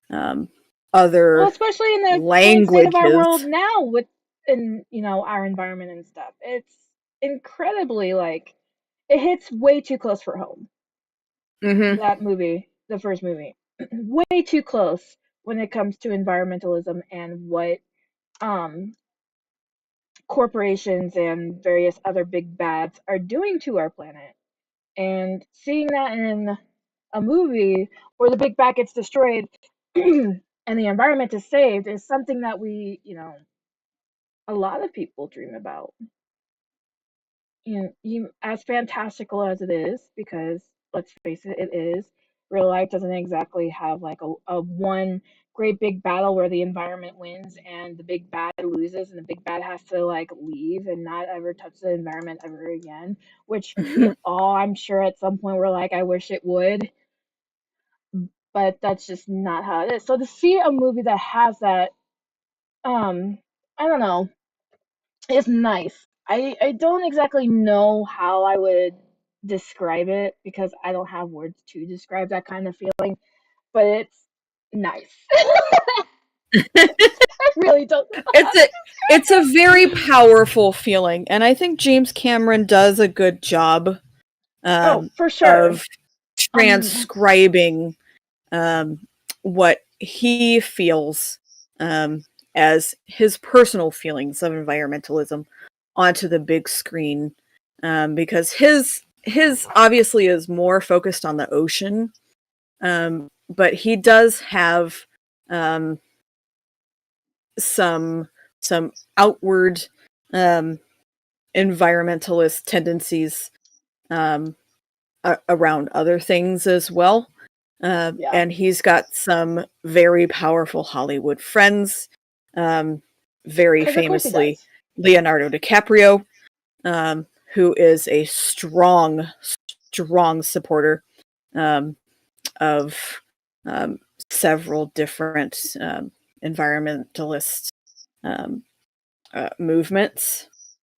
Well, other especially in the current state of our world languages. now with our environment and stuff. It's incredibly like it hits way too close for home. Hmm. That movie, the first movie. Way too close when it comes to environmentalism and what um corporations and various other big bads are doing to our planet. And seeing that in a movie where the big bad gets destroyed and the environment is saved is something that a lot of people dream about. As fantastical as it is, because let's face it, it is. Real life doesn't exactly have like a one great big battle where the environment wins and the big bad loses and the big bad has to like leave and not ever touch the environment ever again. Which we all, I'm sure, at some point we're like, I wish it would, but that's just not how it is. So to see a movie that has that, um, I don't know, it's nice. I don't exactly know how I would describe it because I don't have words to describe that kind of feeling, but it's nice. I really don't know how it's to a it's a very powerful feeling, and I think James Cameron does a good job Oh, for sure. of Um, transcribing what he feels as his personal feelings of environmentalism onto the big screen, because his obviously is more focused on the ocean, but he does have um, some outward um, environmentalist tendencies um, around other things as well. yeah, And he's got some very powerful Hollywood friends, very because of course he famously does. Leonardo DiCaprio, who is a strong supporter of several different environmentalist um, movements.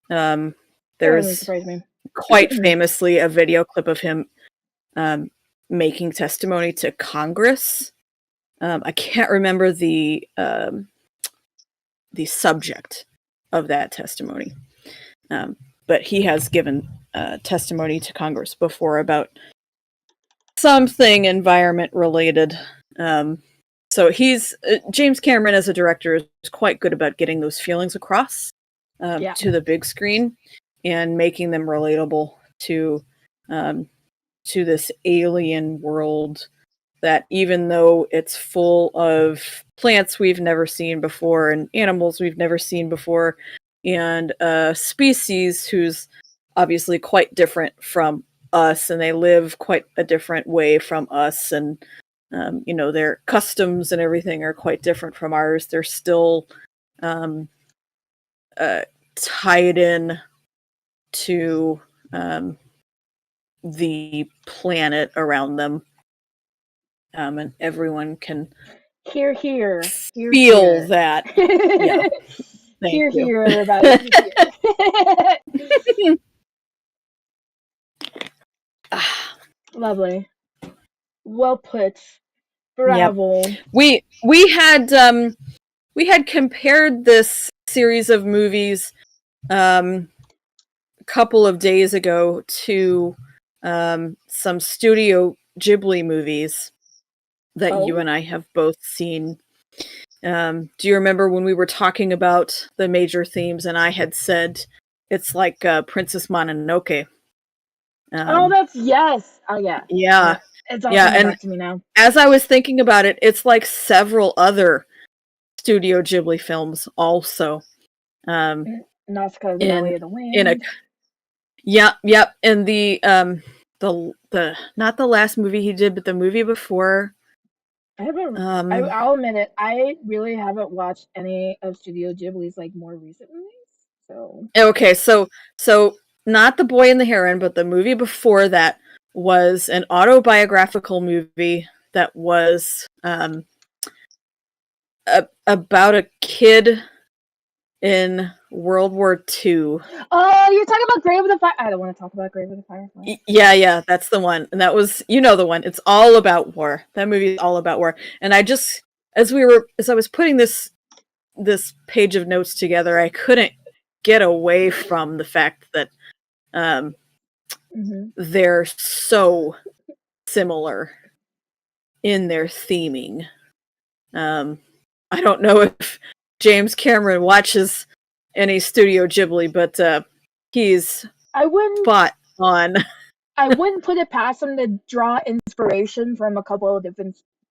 That wouldn't There's surprise me. quite famously a video clip of him making testimony to Congress. I can't remember the subject of that testimony, but he has given testimony to Congress before about something environment related. So he's James Cameron as a director is quite good about getting those feelings across Yeah. to the big screen and making them relatable um, to this alien world that, even though it's full of plants we've never seen before and animals we've never seen before and species who's obviously quite different from us, and they live quite a different way from us, and their customs and everything are quite different from ours. They're still um, tied in to the planet around them, and everyone can Hear, hear, hear, feel hear. that. Yeah, thank Hear, you. hear, everybody. Hear, hear. Lovely. Well put. Yep. Bravo. We had compared this series of movies a couple of days ago to some Studio Ghibli movies that you Oh? and I have both seen. Do you remember when we were talking about the major themes and I had said it's like Princess Mononoke? Oh, Um, that's yes. Oh, yeah. yeah, Yeah. It's all yeah, coming and back to me now. as I was thinking about it, it's like several other Studio Ghibli films also. Um, Nausicaa of the in Valley of the in a Wind. yep, and the not the last movie he did, but the movie before. I haven't. Um, I'll admit it. I really haven't watched any of Studio Ghibli's like more recent movies. So. okay, so not The Boy and the Heron, but the movie before that was an autobiographical movie that was about a kid in World War II. Oh, you're talking about Grave of the Fire. I don't want to talk about Grave of the Fireflies. Yeah, that's the one. And that was, the one. It's all about war. That movie is all about war. And I just, as I was putting this page of notes together, I couldn't get away from the fact that they're so similar in their theming. I don't know if James Cameron watches any Studio Ghibli, but he's I wouldn't. spot on. I wouldn't put it past him to draw inspiration from a couple of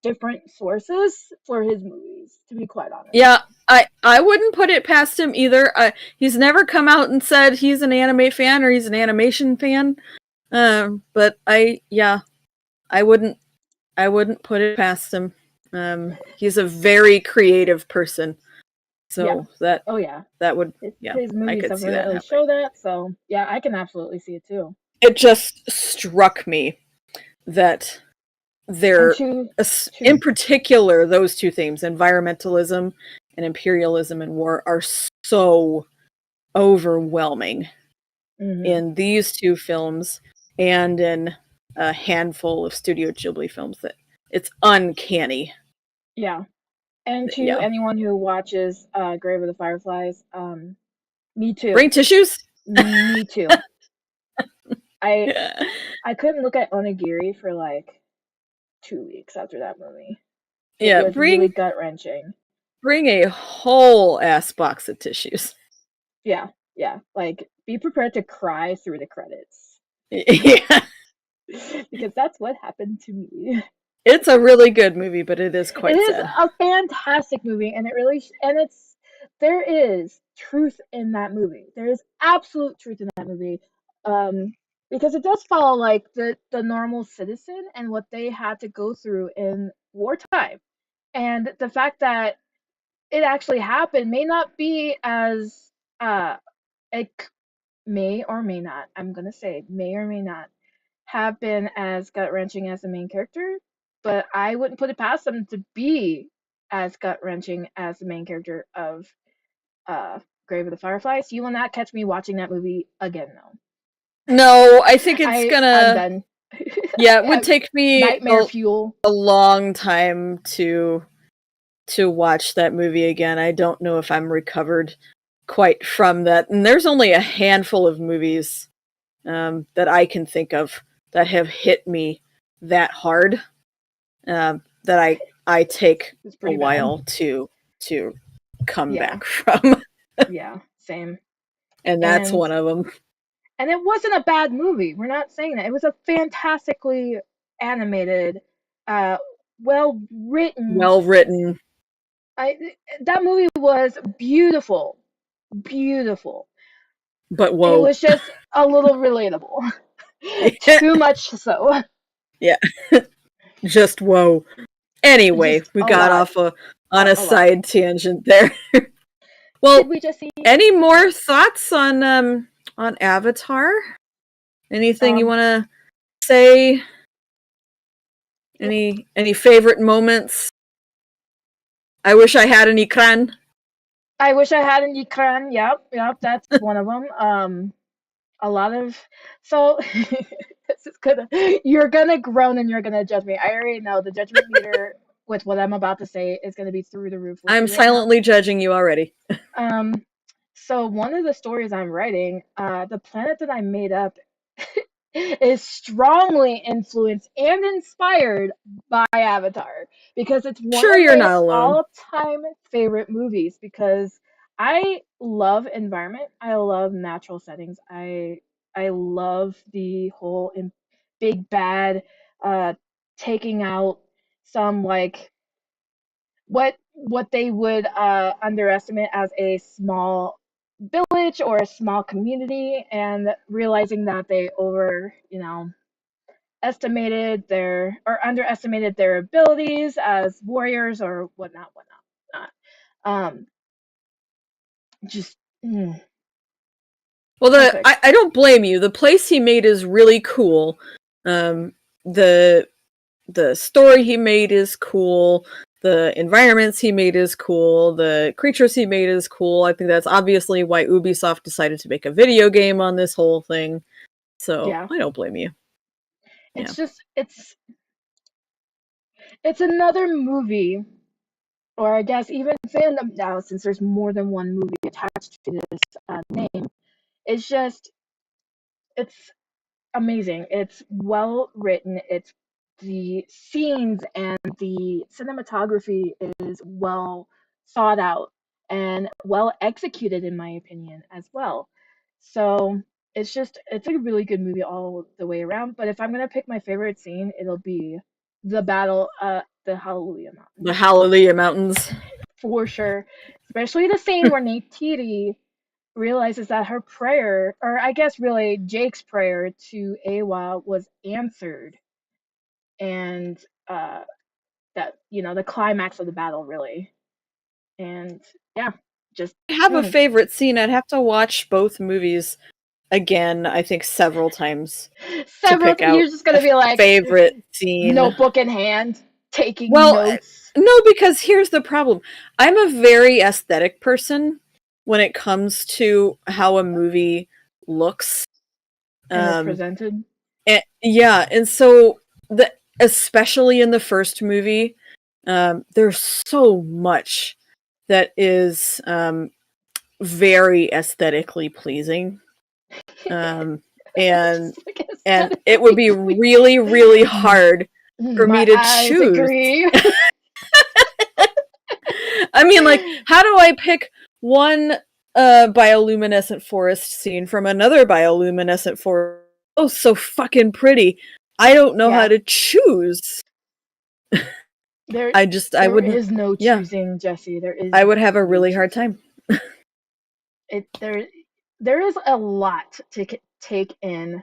different sources for his movies. To be quite honest. Yeah, I wouldn't put it past him either. He's never come out and said he's an anime fan or he's an animation fan. But I wouldn't put it past him. He's a very creative person, Yeah. so that Oh yeah. that would His I movies could see that definitely happening. show that. So yeah, I can absolutely see it too. It just struck me that And they're two, in two. particular those two themes, environmentalism and imperialism and war, are so overwhelming Mm-hmm. in these two films and in a handful of Studio Ghibli films that it's uncanny. Yeah. And to Yeah. anyone who watches Grave of the Fireflies, me Bring too. tissues? Me too. I Yeah. I couldn't look at Onigiri for like 2 weeks after that movie. It Yeah, was really bring gut wrenching. a whole ass box of tissues. Yeah, yeah. Like be prepared to cry through the credits. Yeah. Because that's what happened to me. It's a really good movie, but it is It quite is sad. a fantastic movie, and it really and it's there is truth in that movie. There is absolute truth in that movie, um, because it does follow like the normal citizen and what they had to go through in wartime, and the fact that it actually happened may not be as it may or may not. I'm gonna say may or may not have been as gut wrenching as the main character but I wouldn't put it past them to be as gut wrenching as the main character of uh, Grave of the Fireflies. You will not catch me watching that movie again, though. No, I think it's I'm gonna. done. Yeah, it would I, take me nightmare fuel. a long time to watch that movie again. I don't know if I'm recovered quite from that. And there's only a handful of movies that I can think of that have hit me that hard, that I take It's a pretty bad. while to come Yeah, back from, yeah, same. and that's And one of them. and it wasn't a bad movie. We're not saying that. It was a fantastically animated, uh, well written. Well written, I That movie was beautiful, beautiful. but It whoa. was just a little relatable, too much so. Yeah, just whoa. Anyway, Just we a got lot, off on a a lot. side tangent there. Did Well, we just see? any more thoughts on Avatar? Anything you Um, want to say? Any favorite moments? I wish I had an ikran. I wish I had an ekran. Yep, yep, that's one of them. A lot of so this is gonna you're gonna groan and you're gonna judge me. I already know the judgment meter with what I'm about to say is gonna be through the roof with I'm you right now. silently judging you already. Um, so one of the stories I'm writing, the planet that I made up is strongly influenced and inspired by Avatar because it's one Sure, of you're my not alone. all-time favorite movies because I love environment. I love natural settings. I love the whole big bad uh taking out some like what they would underestimate as a small village or a small community and realizing that they estimated their or underestimated their abilities as warriors or whatnot. Um, just Well, perfect. I don't blame you. The place he made is really cool. The story he made is cool. The environments he made is cool. The creatures he made is cool. I think that's obviously why Ubisoft decided to make a video game on this whole thing. So Yeah, I don't blame you. Yeah. it's just it's another movie, or I guess even fandom now since there's more than one movie attached to this name. It's just it's amazing. It's well written. It's the scenes and the cinematography is well thought out and well executed in my opinion as well. So it's a really good movie all the way around. But if I'm gonna pick my favorite scene, it'll be the battle at the Hallelujah The Mountains Hallelujah Mountains. for sure. Especially the scene where Neytiri realizes that her prayer, or I guess really Jake's prayer to Awa was answered, and uh, that the climax of the battle really, and yeah, just I have a mm. favorite scene. I'd have to watch both movies again, I think several times to Several. pick out You're just gonna a be like favorite scene. notebook in hand, taking Well, notes. no, because here's the problem. I'm a very aesthetic person when it comes to how a movie looks. And is Um, presented. yeah, and so especially in the first movie, there's so much that is very aesthetically pleasing, um, and Just like and it would aesthetically be pleasing. really really hard for me My to eyes choose. agree. I mean, like, how do I pick one bioluminescent forest scene from another bioluminescent forest? Oh, so fucking pretty. I don't know how Yeah, to choose. there I there wouldn't. is no Yeah, choosing, Jesse. There is I would have a no really hard choosing. time. It there is a lot to take in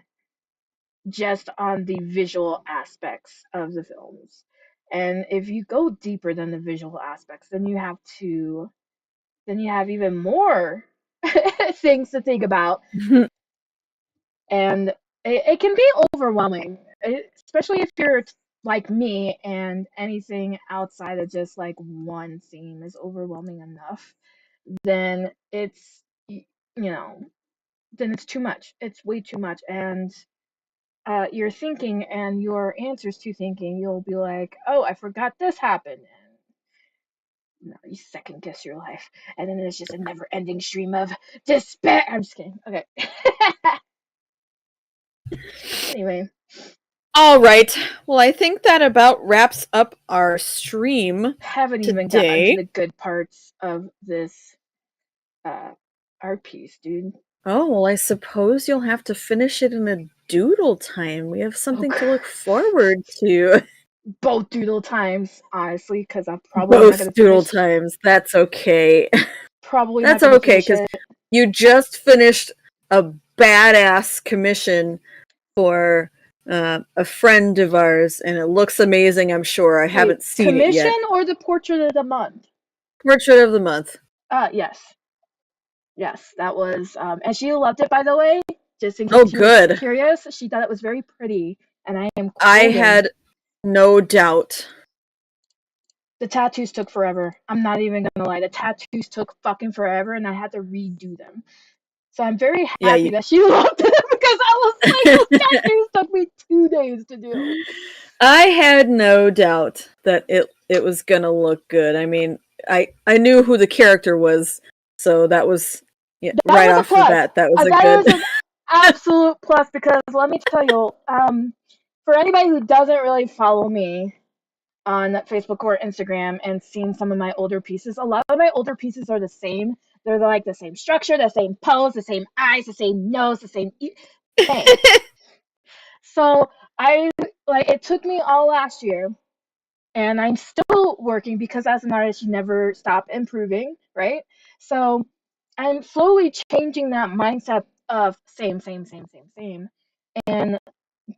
just on the visual aspects of the films. And if you go deeper than the visual aspects, then you have even more things to think about, and it can be overwhelming, especially if you're like me, and anything outside of just like one theme is overwhelming enough, then it's you know, then it's too much. It's way too much, and you're thinking, and your answers to thinking, you'll be like, "Oh, I forgot this happened," and you second guess your life, and then it's just a never-ending stream of despair. I'm just kidding. Okay. Anyway, All right. Well, I think that about wraps up our stream haven't even gotten to today. the good parts of this art piece, dude. Oh, well, I suppose you'll have to finish it in a doodle time. We have Oh, something to look forward to. both doodle times, honestly, because I'm probably not Both gonna doodle finish. times. That's okay. Probably not That's gonna okay, finish because it. you just finished a badass commission for a friend of ours, and it looks amazing, I'm sure. I Wait, haven't seen it commission yet. or the portrait of the month? Portrait of the month. Yes, yes, that was. And she loved it, by the way. Just in Oh, case you were good. curious, she thought it was very pretty, and I am I quoting. had no doubt. The tattoos took forever. I'm not even gonna lie. The tattoos took fucking forever, and I had to redo them. So I'm very Yeah, happy that she loved it because I was like, those tattoos took me 2 days to do. I had no doubt that it was gonna look good. I mean, I knew who the character was, so that was, yeah, That right was a off the plus. bat. That was a That good. was an absolute plus because let me tell you, for anybody who doesn't really follow me on Facebook or Instagram and seen some of my older pieces, a lot of my older pieces are the same. They're like the same structure, the same pose, the same eyes, the same nose, the same thing. So I like it took me all last year, and I'm still working because as an artist, you never stop improving, right? So I'm slowly changing that mindset of same, and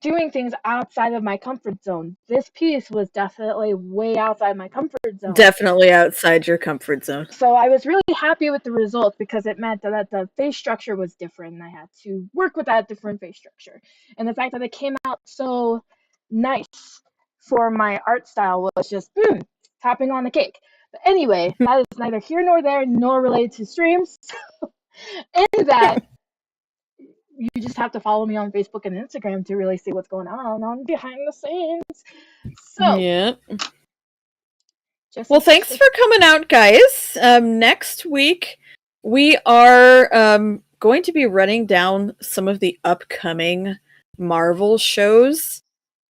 doing things outside of my comfort zone. This piece was definitely way outside my comfort zone. Definitely outside your comfort zone. So I was really happy with the results because it meant that the face structure was different and I had to work with that different face structure. And the fact that it came out so nice for my art style was just topping on the cake. But anyway, that is neither here nor there nor related to streams. In that you just have to follow me on Facebook and Instagram to really see what's going on behind the scenes. So, Yeah. Well, Jesse, thanks for coming out, guys. Next week, we are going to be running down some of the upcoming Marvel shows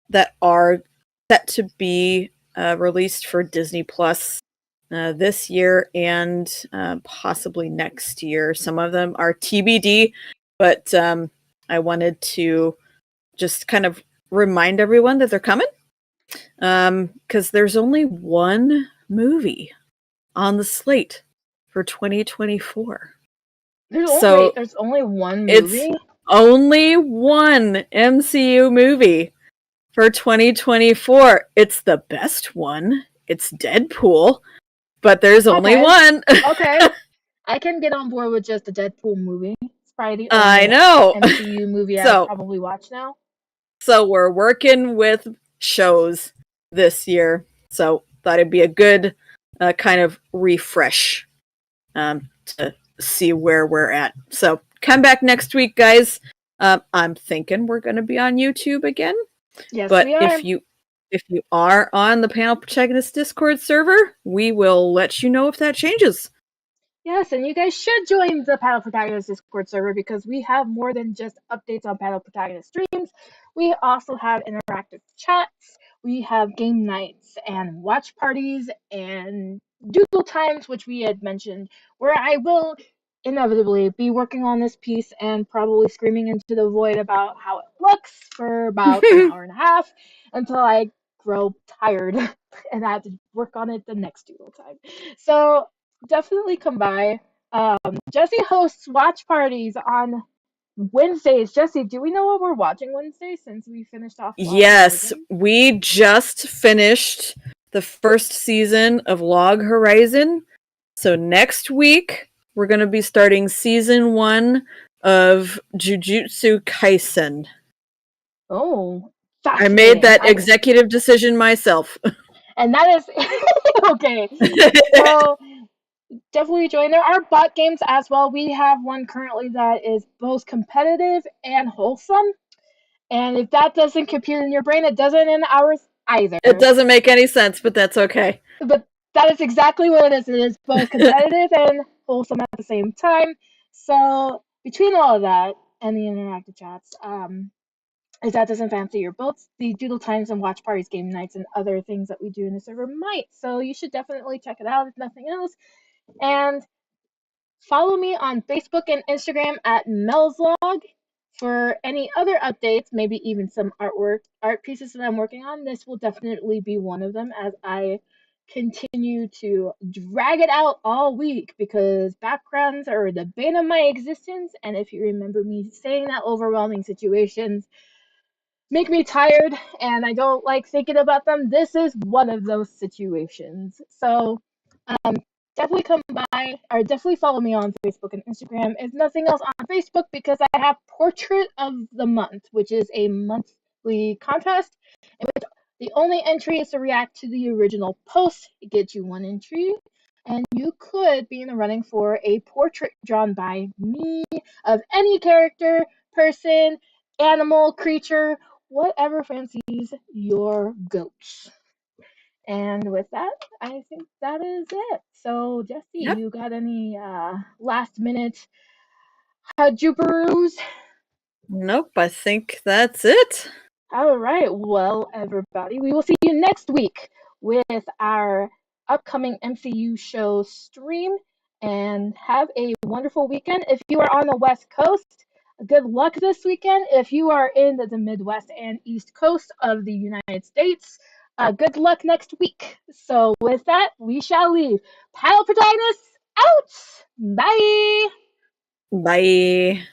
that are set to be released for Disney Plus this year and possibly next year. Some of them are TBD, but I wanted to just kind of remind everyone that they're coming because there's only one movie on the slate for 2024. So there's only one it's movie. only one MCU movie for 2024. It's the best one. It's Deadpool, but there's only Okay, one. okay, I can get on board with just the Deadpool movie. It's probably the I only know. MCU movie I've So, probably watched now. so we're working with shows this year. So thought it'd be a good kind of refresh to see where we're at. So come back next week, guys. I'm thinking we're going to be on YouTube again. Yes, But we are. if you are on the Panel Protagonists Discord server, we will let you know if that changes. Yes, and you guys should join the Panel Protagonist Discord server because we have more than just updates on Panel Protagonist streams. We also have interactive chats, we have game nights and watch parties and doodle times, which we had mentioned, where I will inevitably be working on this piece and probably screaming into the void about how it looks for about an hour and a half until I grow tired and I have to work on it the next doodle time. So definitely come by. Jesse hosts watch parties on Wednesdays. Jesse, do we know what we're watching Wednesday since we finished off Log Yes, Horizon? we just finished the first season of Log Horizon. So next week, we're going to be starting season 1 of Jujutsu Kaisen. Oh, I made fascinating. that executive decision myself. And that is okay. So definitely join. There are bot games as well. We have one currently that is both competitive and wholesome. And if that doesn't compute in your brain, it doesn't in ours either. It doesn't make any sense, but that's okay. But that is exactly what it is. It is both competitive and wholesome at the same time. So between all of that and the interactive chats, if that doesn't fancy your boats, the doodle times and watch parties, game nights, and other things that we do in the server might. So you should definitely check it out if nothing else. And follow me on Facebook and Instagram at Melzlog for any other updates, maybe even some art pieces that I'm working on. This will definitely be one of them as I continue to drag it out all week because backgrounds are the bane of my existence. And if you remember me saying that, overwhelming situations make me tired and I don't like thinking about them. This is one of those situations. So um, definitely come by or definitely follow me on Facebook and Instagram. If nothing else on Facebook, because I have Portrait of the Month, which is a monthly contest in which the only entry is to react to the original post. It gets you one entry. And you could be in the running for a portrait drawn by me of any character, person, animal, creature, whatever fancies your goats. And with that, I think that is it. So, Jesse, Yep. you got any last minute hajuperoos? Nope, I think that's it. All right. Well, everybody, we will see you next week with our upcoming MCU show stream. And have a wonderful weekend. If you are on the West Coast, good luck this weekend. If you are in the Midwest and East Coast of the United States, good luck next week. So, with that, we shall leave. Panel Protagonists out. Bye. Bye.